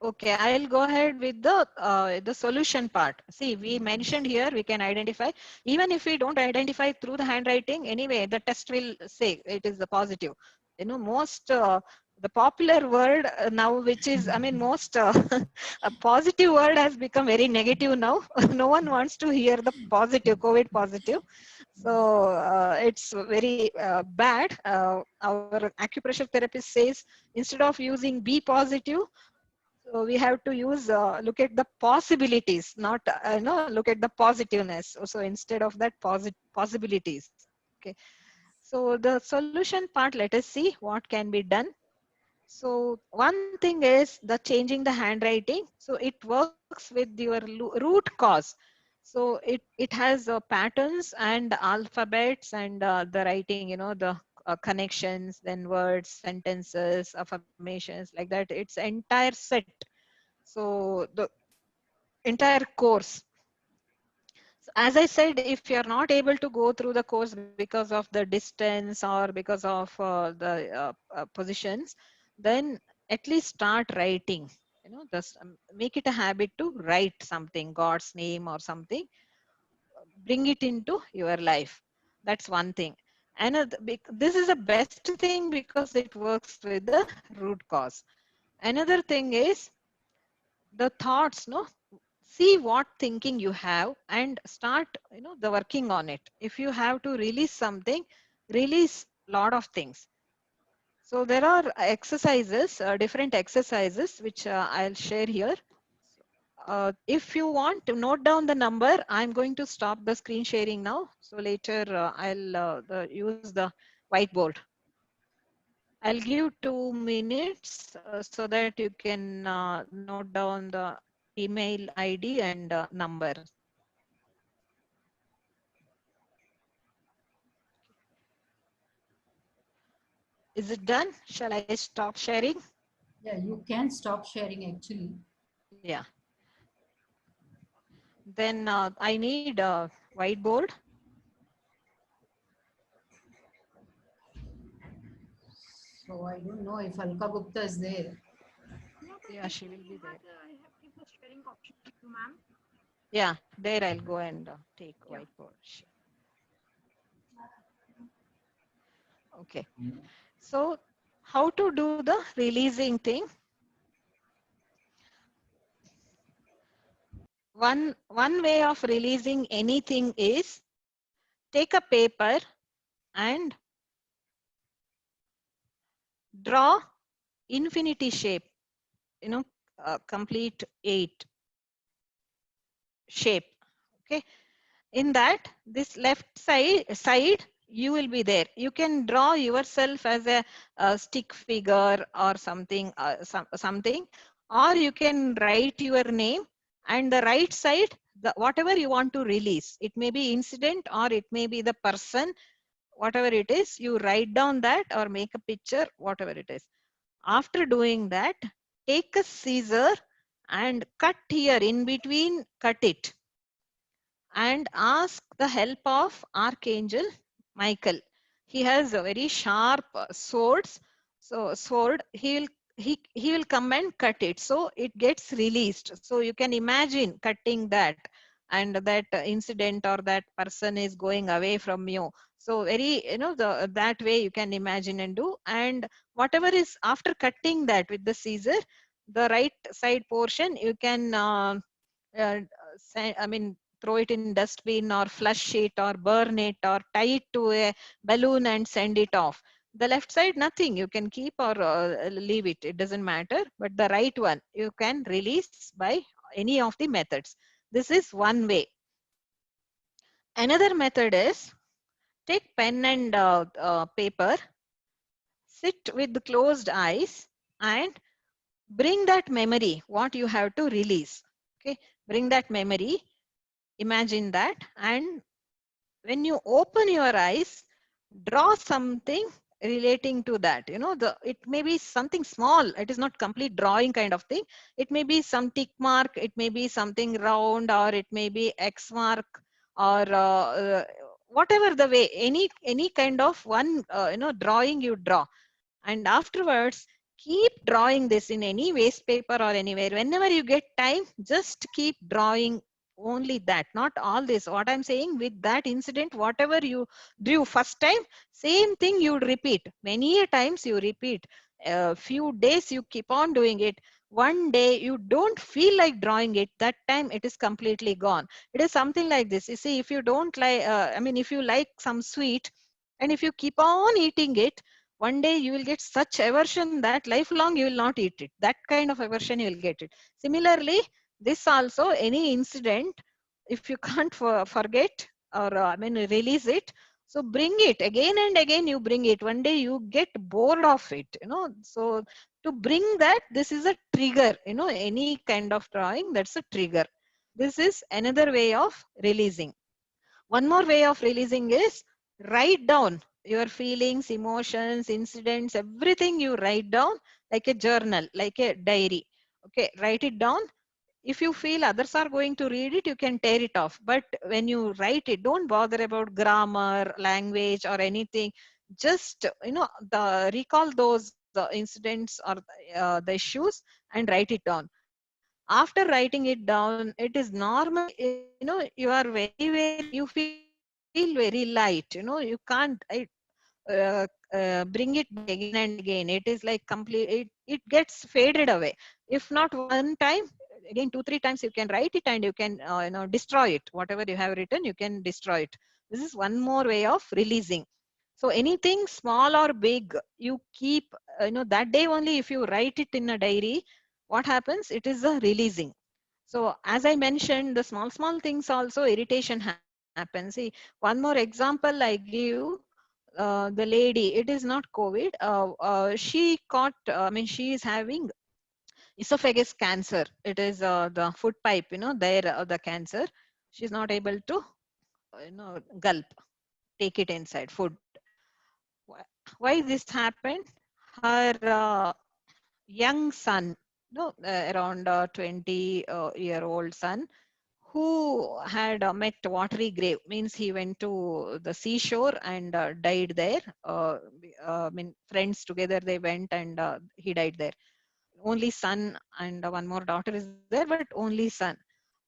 Okay, I'll go ahead with the solution part. See, we mentioned here we can identify, even if we don't identify through the handwriting, anyway, the test will say it is the positive. You know, most the popular word now, which is, I mean, most a positive word has become very negative now. No one wants to hear the positive, COVID positive. So it's very bad. Our acupressure therapist says instead of using be positive, so we have to use look at the possibilities, not no, look at the positiveness. So instead of that, possibilities. Okay. So the solution part, let us see what can be done. So one thing is the changing the handwriting. So it works with your root cause. So it has patterns and alphabets and the writing, you know, the connections, then words, sentences, affirmations, like that. It's entire set. So the entire course. So as I said, if you're not able to go through the course because of the distance or because of the positions, then at least start writing. You know, just make it a habit to write something, God's name or something, bring it into your life. That's one thing. Another, this is the best thing because it works with the root cause. Another thing is the thoughts, no, see what thinking you have and start, you know, the working on it. If you have to release something, release lot of things. So there are exercises, different exercises, which I'll share here. If you want to note down the number, I'm going to stop the screen sharing now. So later I'll use the whiteboard. I'll give 2 minutes so that you can note down the email ID and number. Is it done? Shall I stop sharing? Yeah, you can stop sharing actually. Yeah. Then I need a whiteboard. So I don't know if Alka Gupta is there. Yeah, she will be there. I have given the sharing option to you, ma'am. Yeah, there I'll go and take Yeah. whiteboard. Okay. So how to do the releasing thing? One way of releasing anything is take a paper and draw infinity shape, you know, complete 8 shape. Okay. In that, this left side you will be there. You can draw yourself as a stick figure or something, something, or you can write your name, and the right side, the whatever you want to release. It may be incident or it may be the person, whatever it is, you write down that or make a picture, whatever it is. After doing that, take a scissor and cut here in between, cut it, and ask the help of Archangel Michael. He has a very sharp swords. So sword, he will come and cut it. So it gets released. So you can imagine cutting that, and that incident or that person is going away from you. So very, you know, that way you can imagine and do. And whatever is after cutting that with the scissor, the right side portion you can I mean, throw it in dustbin or flush it or burn it or tie it to a balloon and send it off. The left side, nothing. You can keep or leave it. It doesn't matter. But the right one, you can release by any of the methods. This is one way. Another method is take pen and paper, sit with closed eyes and bring that memory, what you have to release. Okay, bring that memory, imagine that, and when you open your eyes, draw something relating to that. You know, it may be something small. It is not complete drawing kind of thing. It may be some tick mark, it may be something round, or it may be X mark, or whatever the way, any kind of one you know, drawing you draw. And afterwards, keep drawing this in any waste paper or anywhere. Whenever you get time, just keep drawing only that, not all this. What I'm saying, with that incident, whatever you drew first time, same thing you repeat. Many times you repeat. A few days you keep on doing it. One day you don't feel like drawing it. That time it is completely gone. It is something like this. You see, if you don't like, if you like some sweet, and if you keep on eating it, one day you will get such aversion that lifelong you will not eat it. That kind of aversion you will get it. Similarly, this also, any incident, if you can't forget or release it, so bring it again and again. You bring it. One day you get bored of it. So to bring that, this is a trigger. Any kind of drawing, that's a trigger. This is another way of releasing. One more way of releasing is write down your feelings, emotions, incidents, everything you write down like a journal, like a diary. Okay, write it down. If you feel others are going to read it, you can tear it off. But when you write it, don't bother about grammar, language, or anything. Just, recall those incidents or the issues and write it down. After writing it down, it is normally, you are very, very, you feel very light. You can't bring it back again and again. It is like complete, it gets faded away. If not one time, again 2-3 times you can write it, and you can destroy it. Whatever you have written, you can destroy it. This is one more way of releasing. So anything small or big, you keep, that day only. If you write it in a diary, what happens? It is a releasing. So as I mentioned, the small, small things also irritation happens. See, one more example I give. The lady, it is not COVID. She caught, she is having esophagus cancer. It is the food pipe, there, the cancer. She's not able to, gulp, take it inside food. Why this happened? Her young son, no, around 20-year-old son, who had met watery grave, means he went to the seashore and died there. Friends together they went, and he died there. Only son, and one more daughter is there, but only son.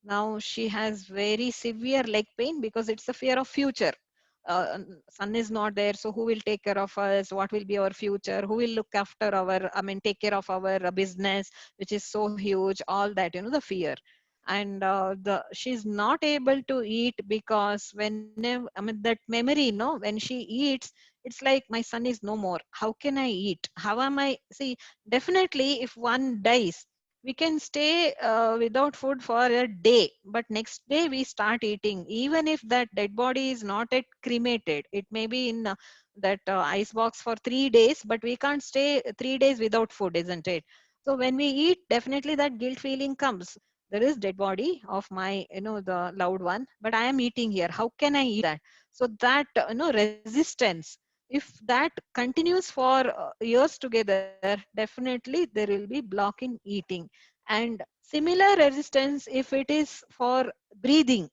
Now she has very severe leg pain because it's a fear of future. Son is not there, so who will take care of us? What will be our future? Who will look after our, take care of our business, which is so huge? All that, the fear. And she's not able to eat because whenever, that memory, when she eats, it's like my son is no more. How can I eat? How am I? See, definitely, if one dies, we can stay without food for a day, but next day we start eating. Even if that dead body is not yet cremated, it may be in that ice box for 3 days, but we can't stay 3 days without food, isn't it? So when we eat, definitely that guilt feeling comes. There is dead body of my, the loved one, but I am eating here. How can I eat that? So that, resistance, if that continues for years together, definitely there will be block in eating. And similar resistance, if it is for breathing,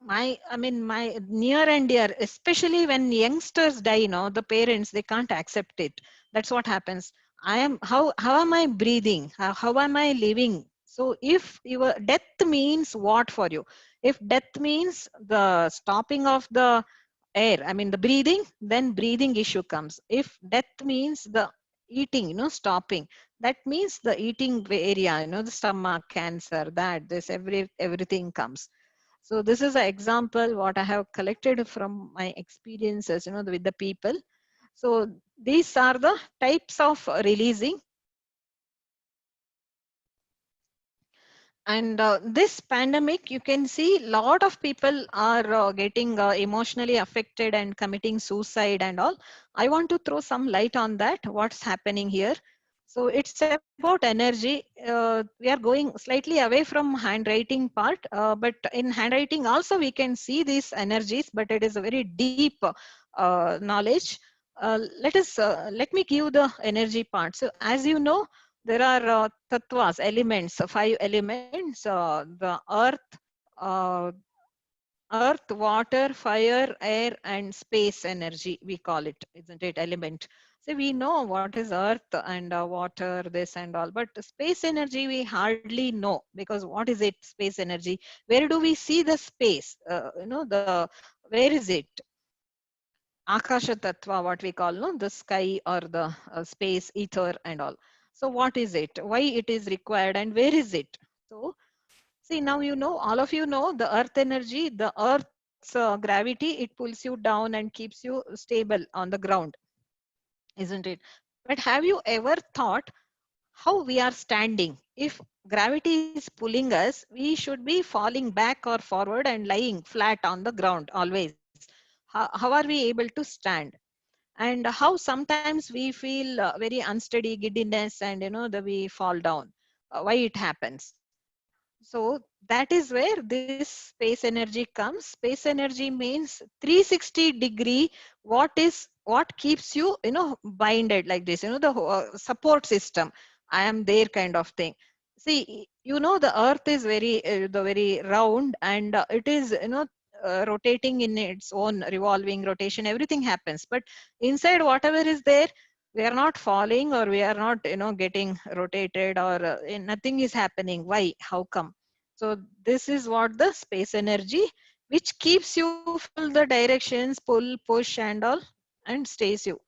my near and dear, especially when youngsters die, the parents, they can't accept it. That's what happens. How am I breathing? How am I living? So if your death means what for you? If death means the stopping of the air, the breathing, then breathing issue comes. If death means the eating, stopping, that means the eating area, the stomach cancer, that this everything comes. So this is an example what I have collected from my experiences, with the people. So these are the types of releasing. And this pandemic, you can see a lot of people are getting emotionally affected and committing suicide and all. I want to throw some light on that, what's happening here. So it's about energy. We are going slightly away from handwriting part, but in handwriting also we can see these energies, but it is a very deep knowledge. Let me give the energy part. So as you know, there are tattvas, elements, 5 elements, the earth, uh, earth, water, fire, air, and space energy, we call it, isn't it? Element. So we know what is earth and water, this and all, but space energy we hardly know, because what is it, space energy? Where do we see the space? Where is it? Akasha Tattva, what we call, no, the sky or the space, ether and all. So what is it? Why it is required and where is it? So see, now you know, all of you know the earth energy, the earth's gravity, it pulls you down and keeps you stable on the ground, isn't it? But have you ever thought how we are standing? If gravity is pulling us, we should be falling back or forward and lying flat on the ground always. How are we able to stand? And how sometimes we feel very unsteady giddiness, and we fall down, why it happens? So that is where this space energy comes. Space energy means 360 degree. What keeps you, binded like this, the support system. I am there kind of thing. See, the earth is the very round, and it is, rotating in its own revolving rotation. Everything happens, but inside whatever is there, we are not falling, or we are not, getting rotated, or nothing is happening. Why? How come? So this is what the space energy, which keeps you follow the directions, pull, push and all, and stays you,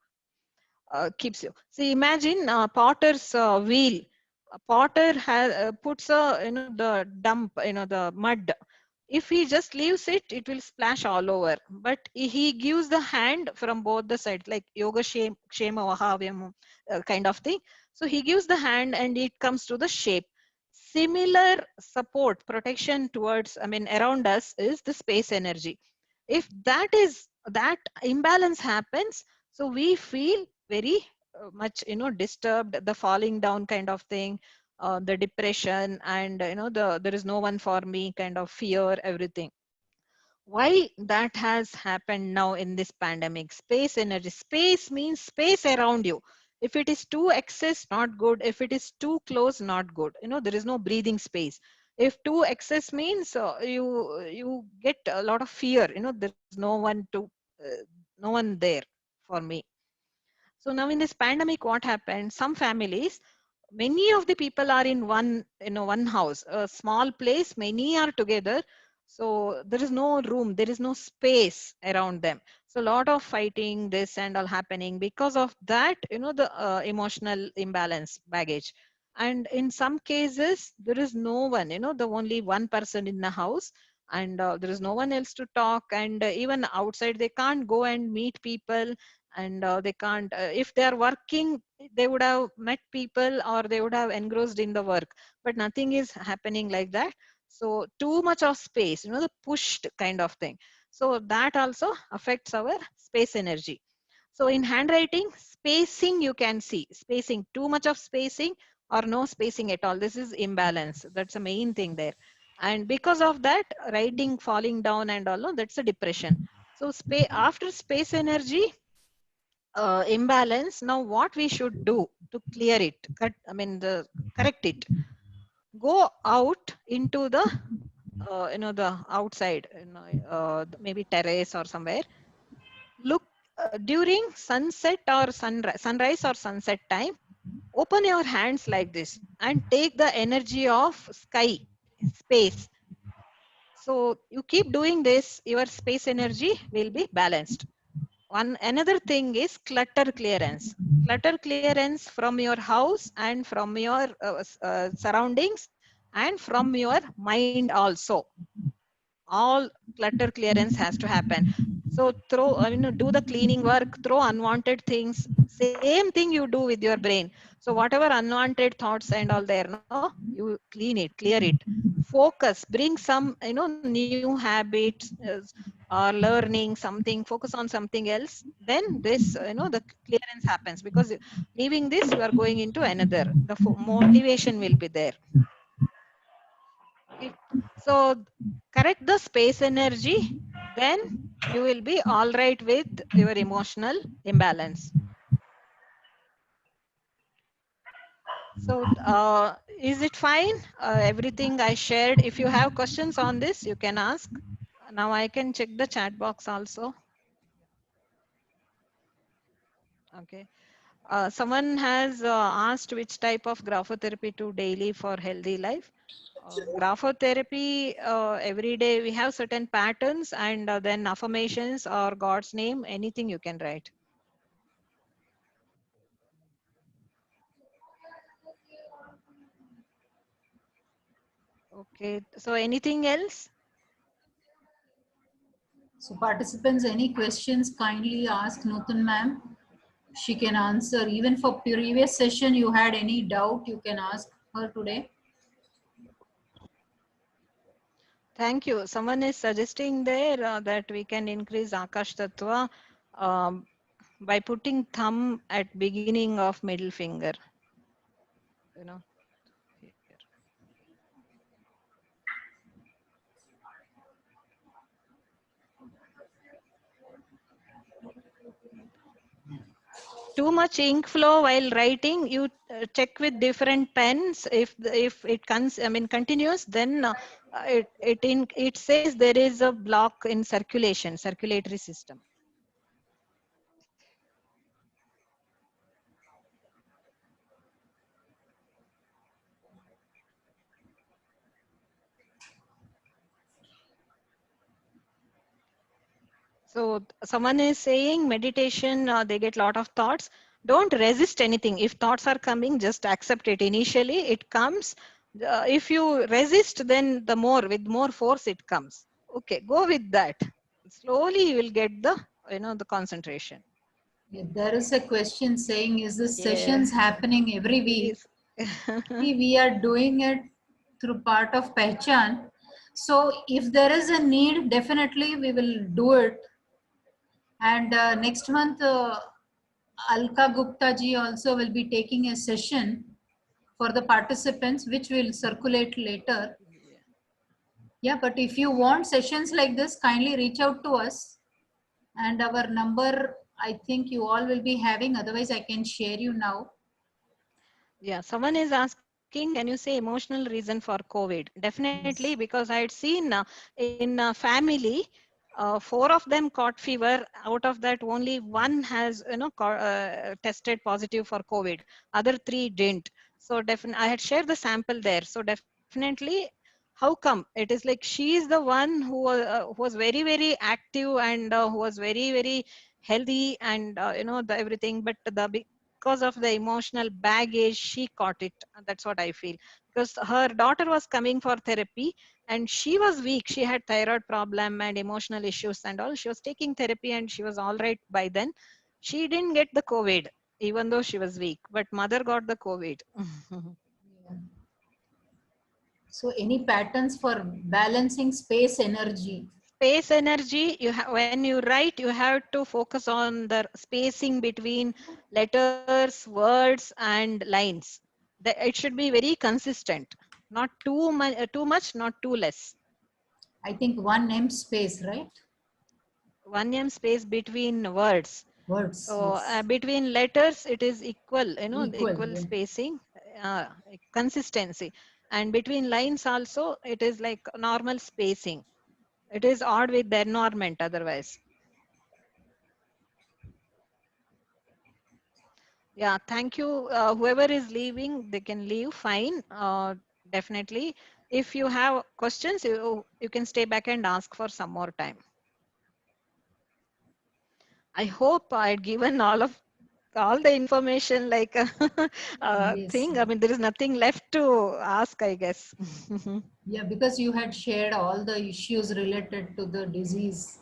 keeps you. See, imagine potter's wheel. A potter has puts the dump, the mud. If he just leaves it, it will splash all over. But he gives the hand from both the sides, like yoga shema vahavyam kind of thing. So he gives the hand and it comes to the shape. Similar support, protection towards, around us is the space energy. If that imbalance happens, so we feel very much, disturbed, the falling down kind of thing, the depression, and there is no one for me kind of fear, everything. Why that has happened now in this pandemic? Space energy. Space means space around you. If it is too excess, not good. If it is too close, not good. There is no breathing space. If too excess means you get a lot of fear. There is no one there for me. So now in this pandemic, what happened? Some families, many of the people are in one house, a small place, many are together. So there is no room, there is no space around them. So a lot of fighting, this and all happening because of that, the emotional imbalance baggage. And in some cases, there is no one, the only one person in the house, and there is no one else to talk. And even outside, they can't go and meet people, and they can't, if they are working, they would have met people, or they would have engrossed in the work, but nothing is happening like that. So too much of space, the pushed kind of thing. So that also affects our space energy. So in handwriting, spacing, you can see spacing, too much of spacing or no spacing at all. This is imbalance. That's the main thing there. And because of that, writing falling down and all, no, that's a depression. So after space energy imbalance, now what we should do to clear it, correct it? Go out into the the outside, maybe terrace or somewhere. Look, during sunset or sunrise or sunset time, open your hands like this and take the energy of sky, space. So you keep doing this, your space energy will be balanced. Another thing is clutter clearance. Clutter clearance from your house and from your surroundings and from your mind also. All clutter clearance has to happen. So do the cleaning work, throw unwanted things. Same thing you do with your brain. So whatever unwanted thoughts and all there, no, you clean it, clear it. Focus, bring some, new habits, or learning something, focus on something else. Then this, the clearance happens, because leaving this, you are going into another. The motivation will be there. Okay. So correct the space energy, then you will be all right with your emotional imbalance. So is it fine? Everything I shared. If you have questions on this, you can ask. Now I can check the chat box also. Okay. Someone has asked which type of graphotherapy to daily for healthy life. Graphotherapy, every day we have certain patterns, and then affirmations or God's name, anything you can write. Okay, so anything else? So participants, any questions, kindly ask Noothan ma'am. She can answer. Even for previous session, you had any doubt, you can ask her today. Thank you. Someone is suggesting there that we can increase Akash Tattva um, by putting thumb at beginning of middle finger. You know, here. Too much ink flow while writing, you check with different pens. If it comes, I mean, continuous, then it says there is a block in circulatory system. So someone is saying meditation, they get lot of thoughts. Don't resist anything. If thoughts are coming, just accept it. Initially, it comes. If you resist, then with more force it comes. Okay, go with that. Slowly you will get the concentration. There is a question saying, is this Yeah. sessions happening every week? Is See, we are doing it through part of Pehechaan. So if there is a need, definitely we will do it. And next month, Alka Gupta ji also will be taking a session for the participants, which will circulate later. Yeah, but if you want sessions like this, kindly reach out to us. And our number, I think you all will be having, otherwise I can share you now. Yeah, someone is asking, can you say emotional reason for COVID? Definitely, Yes. because I had seen in a family, four of them caught fever. Out of that, only one has tested positive for COVID. Other three didn't. So definitely, I had shared the sample there. So definitely, how come it is like she is the one who was very very active, and who was very very healthy, and everything, but because of the emotional baggage she caught it. That's what I feel, because her daughter was coming for therapy and she was weak. She had thyroid problem and emotional issues and all. She was taking therapy and she was all right by then. She didn't get the COVID even though she was weak, but mother got the COVID. Yeah. So any patterns for balancing space energy? Space energy, when you write, you have to focus on the spacing between letters, words and lines. It should be very consistent, not too much, not too less. I think one name space, right? One m space between words. Words, So yes. between letters it is equal, the Equal, equal yeah. spacing, uh, consistency. And between lines also it is like normal spacing. It is odd with the environment otherwise. Yeah, thank you. Whoever is leaving, they can leave. Fine. Definitely. If you have questions, you can stay back and ask for some more time. I hope I'd given all the information like Yes. thing. I mean, there is nothing left to ask, I guess. Yeah, because you had shared all the issues related to the disease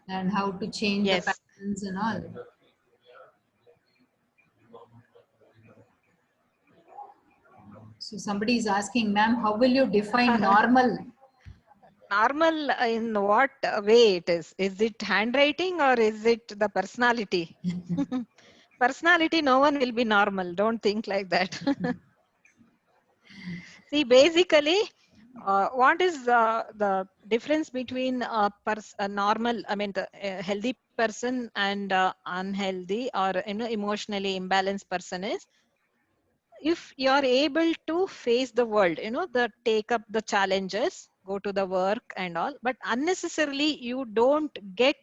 and how to change the Yes. patterns and all. So somebody is asking, ma'am, how will you define normal? Normal in what way it is? Is it handwriting or is it the personality? Personality, no one will be normal. Don't think like that. See, basically, what is the difference between a normal, I mean, the healthy person and unhealthy or emotionally imbalanced person is, if you are able to face the world, the take up the challenges, go to the work and all, but unnecessarily you don't get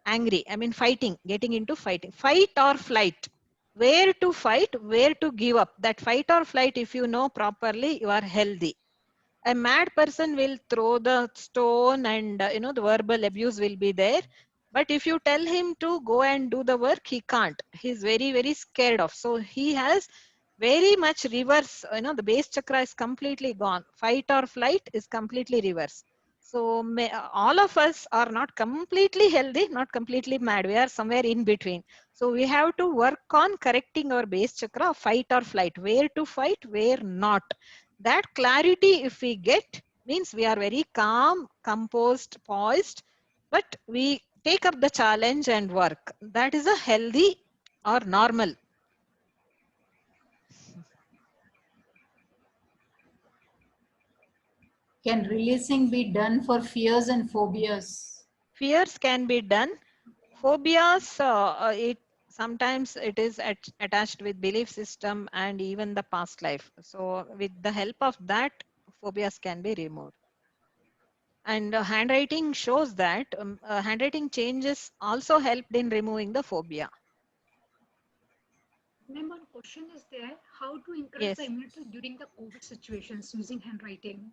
angry. I mean, fighting, getting into fighting. Fight or flight. Where to fight, where to give up. That fight or flight, if you know properly, you are healthy. A mad person will throw the stone and the verbal abuse will be there. But if you tell him to go and do the work, he can't. He's very, very scared of. So he has very much reverse, the base chakra is completely gone. Fight or flight is completely reverse. So all of us are not completely healthy, not completely mad. We are somewhere in between. So we have to work on correcting our base chakra, fight or flight, where to fight, where not. That clarity, if we get, means we are very calm, composed, poised, but we take up the challenge and work. That is a healthy or normal. Can releasing be done for fears and phobias? Fears can be done. Phobias, it sometimes it is attached with belief system and even the past life. So with the help of that, phobias can be removed. And handwriting shows that handwriting changes also helped in removing the phobia. Ma'am, one question is there: how to encourage the Yes. immunity during the COVID situations using handwriting?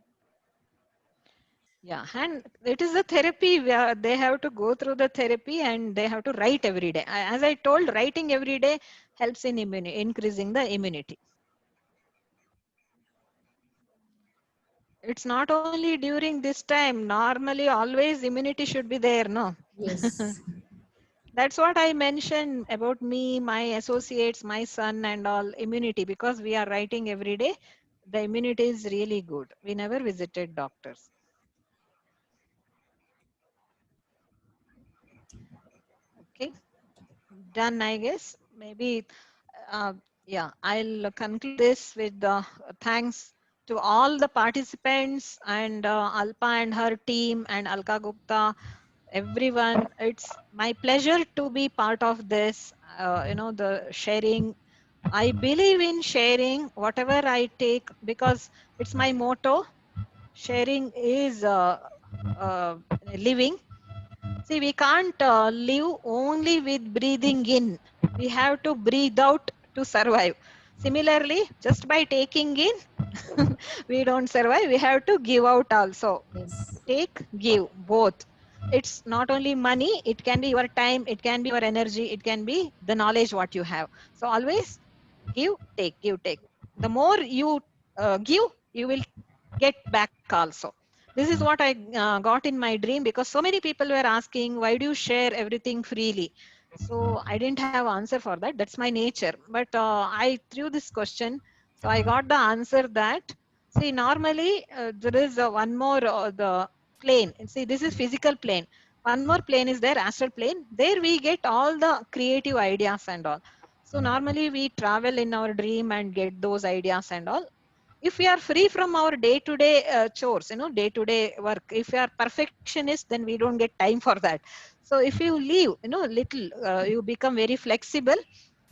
Yeah, and it is a therapy where they have to go through the therapy and they have to write every day. As I told, writing every day helps in increasing the immunity. It's not only during this time. Normally, always immunity should be there, no? Yes. That's what I mentioned about me, my associates, my son and all, immunity, because we are writing every day. The immunity is really good. We never visited doctors. Okay, done, I guess. Maybe, yeah, I'll conclude this with thanks to all the participants and Alpa and her team and Alka Gupta, everyone. It's my pleasure to be part of this, the sharing. I believe in sharing whatever I take because it's my motto. Sharing is living. See, we can't live only with breathing in. We have to breathe out to survive. Similarly, just by taking in, we don't survive. We have to give out also. Yes. Take, give, both. It's not only money, it can be your time, it can be your energy, it can be the knowledge what you have. So always give, take, give, take. The more you give, you will get back also. This is what I got in my dream, because so many people were asking, why do you share everything freely? So I didn't have answer for that. That's my nature. But I threw this question. So I got the answer that, see, normally there is one more the plane. See, this is physical plane. One more plane is there, astral plane. There we get all the creative ideas and all. So normally we travel in our dream and get those ideas and all. If we are free from our day-to-day chores, day-to-day work, if we are perfectionists, then we don't get time for that. So if you leave, little, you become very flexible,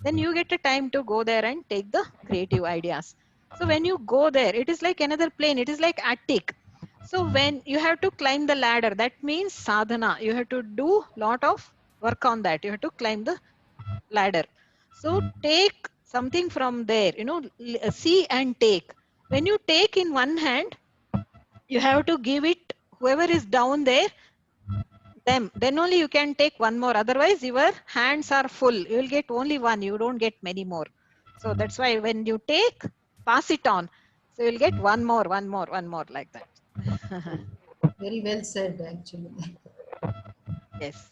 then you get a time to go there and take the creative ideas. So when you go there, it is like another plane. It is like attic. So when you have to climb the ladder, that means sadhana. You have to do lot of work on that. You have to climb the ladder. So take something from there, see and take. When you take in one hand, you have to give it whoever is down there, them. Then only you can take one more. Otherwise, your hands are full. You will get only one. You don't get many more. So that's why when you take, pass it on. So you'll get one more, one more, one more like that. Very well said, actually. Yes.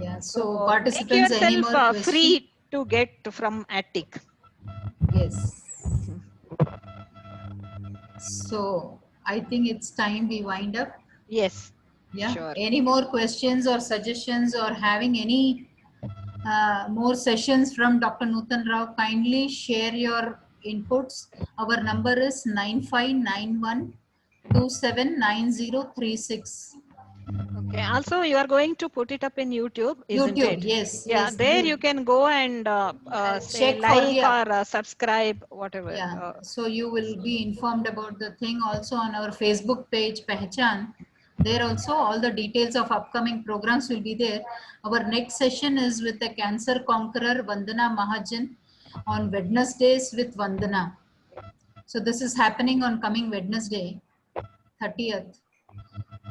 Yeah. So, So make participants, any yourself more question? free to get from attic. Yes. So, I think it's time we wind up. Yes, Yeah. sure. Any more questions or suggestions or having any more sessions from Dr. Noothan Rao, kindly share your inputs. Our number is 9591 279036. Okay. Also, you are going to put it up in YouTube, isn't YouTube, it? yes, Yeah, yes. there you can go and say Check for, like yeah, or subscribe, whatever. yeah. So you will be informed about the thing also on our Facebook page, Pehechaan. There also all the details of upcoming programs will be there. Our next session is with the cancer conqueror Vandana Mahajan on Wednesdays with Vandana. So this is happening on coming Wednesday, 30th.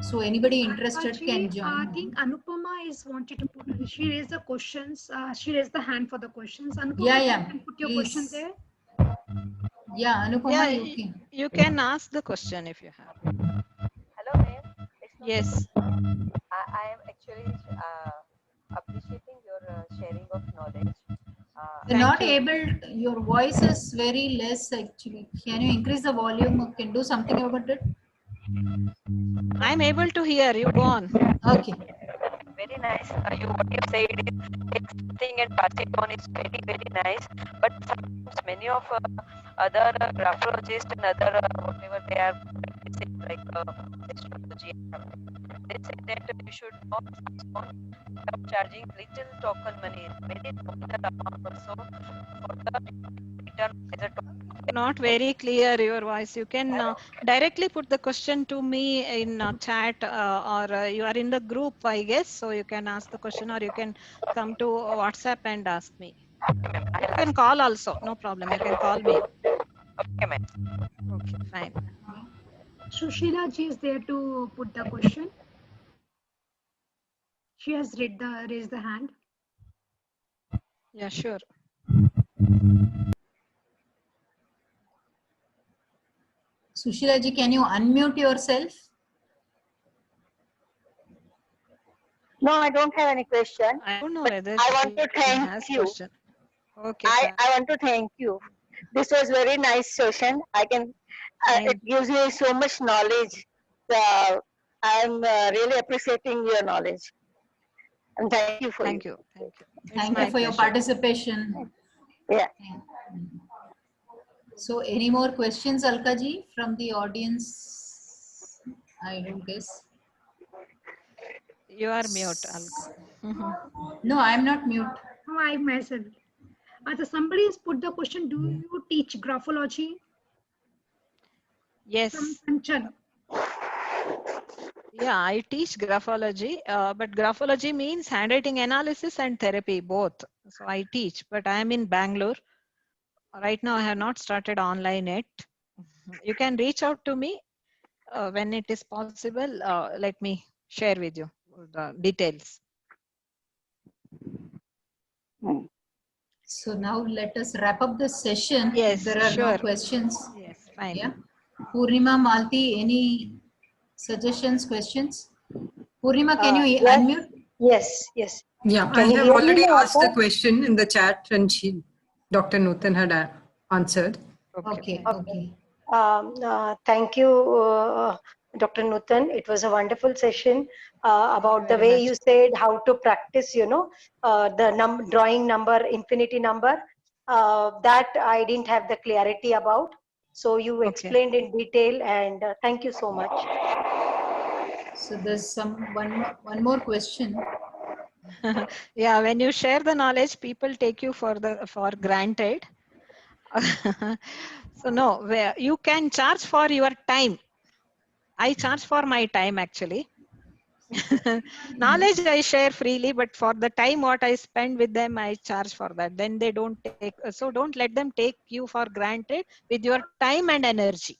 So anybody interested can Alkaji, I join. think Anupama is wanted to put. She raised the questions. She raised the hand for the questions. Yeah, Anupama, you yeah. can put your question Please. there. Yeah, Yeah, Anupama, you can. you can ask the question if you have. Hello, ma'am. It's not Yes. I am actually appreciating your sharing of knowledge. You're Thank not you. able, your voice is very less actually. Can you increase the volume or can do something about it? I'm able to hear you. Go on. Okay. Very nice. What you said is accepting and passing on is very, very nice. But sometimes many of other graphologists and other whatever they are practicing, like astrology, they say that you should not pass on without charging little token money, very nominal amount also for the return as a token. Not very clear your voice. You can directly put the question to me in chat or you are in the group, I guess. So you can ask the question or you can come to WhatsApp and ask me. You can call also. No problem. You can call me. Okay, ma'am. Okay, fine. Sushila ji is there to put the question. She has raised the hand. Yeah, sure. Sushila ji, can you unmute yourself? No, I don't have any question. I don't know But whether I want she to thank has you. question. Okay, I, fine. I want to thank you. This was very nice session. It Thank, gives me so much knowledge. Uh, I'm really appreciating your knowledge. And thank you for you. thank you. Thank you. It's Thank you my for your pleasure. participation. Yeah. So any more questions, Alkaji, from the audience? I don't guess. You are mute, Alka. No, I'm not mute. No, I myself. Somebody has put the question. Do you teach graphology? From Yes. Kanchan. Yeah, I teach graphology, but graphology means handwriting analysis and therapy, both. So I teach, but I am in Bangalore. Right now, I have not started online yet. You can reach out to me when it is possible. Let me share with you the details. So now let us wrap up the session. Yes, There are no sure. questions. Yes, fine. Yeah. Purnima, Malti, any suggestions, questions? Purnima, can you Yes, unmute? yes. Yeah, I Can you have hear me already now, asked the sir? question in the chat and Dr. Noothan had answered. Okay, fine. okay. Thank you, Dr. Noothan. It was a wonderful session about the Very way much. you said how to practice, the drawing number, infinity number. That I didn't have the clarity about. So you Okay. explained in detail, and thank you so much. So there's one more question. Yeah, when you share the knowledge, people take you for granted. So no, where you can charge for your time. I charge for my time actually. Knowledge I share freely, but for the time what I spend with them, I charge for that. Then they don't take. So don't let them take you for granted with your time and energy.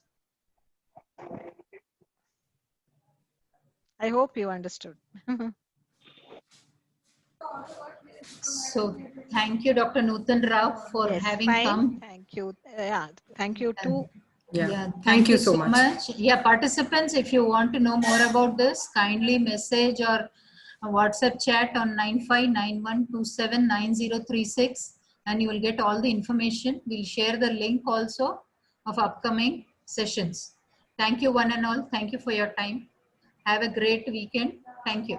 I hope you understood. So thank you, Dr. Noothan Rao, for Yes, having fine. come. Thank you. Yeah, thank you too. Yeah, Thank you so much. Yeah, participants, if you want to know more about this, kindly message or WhatsApp chat on 9591279036 and you will get all the information. We'll share the link also of upcoming sessions. Thank you one and all. Thank you for your time. Have a great weekend. Thank you.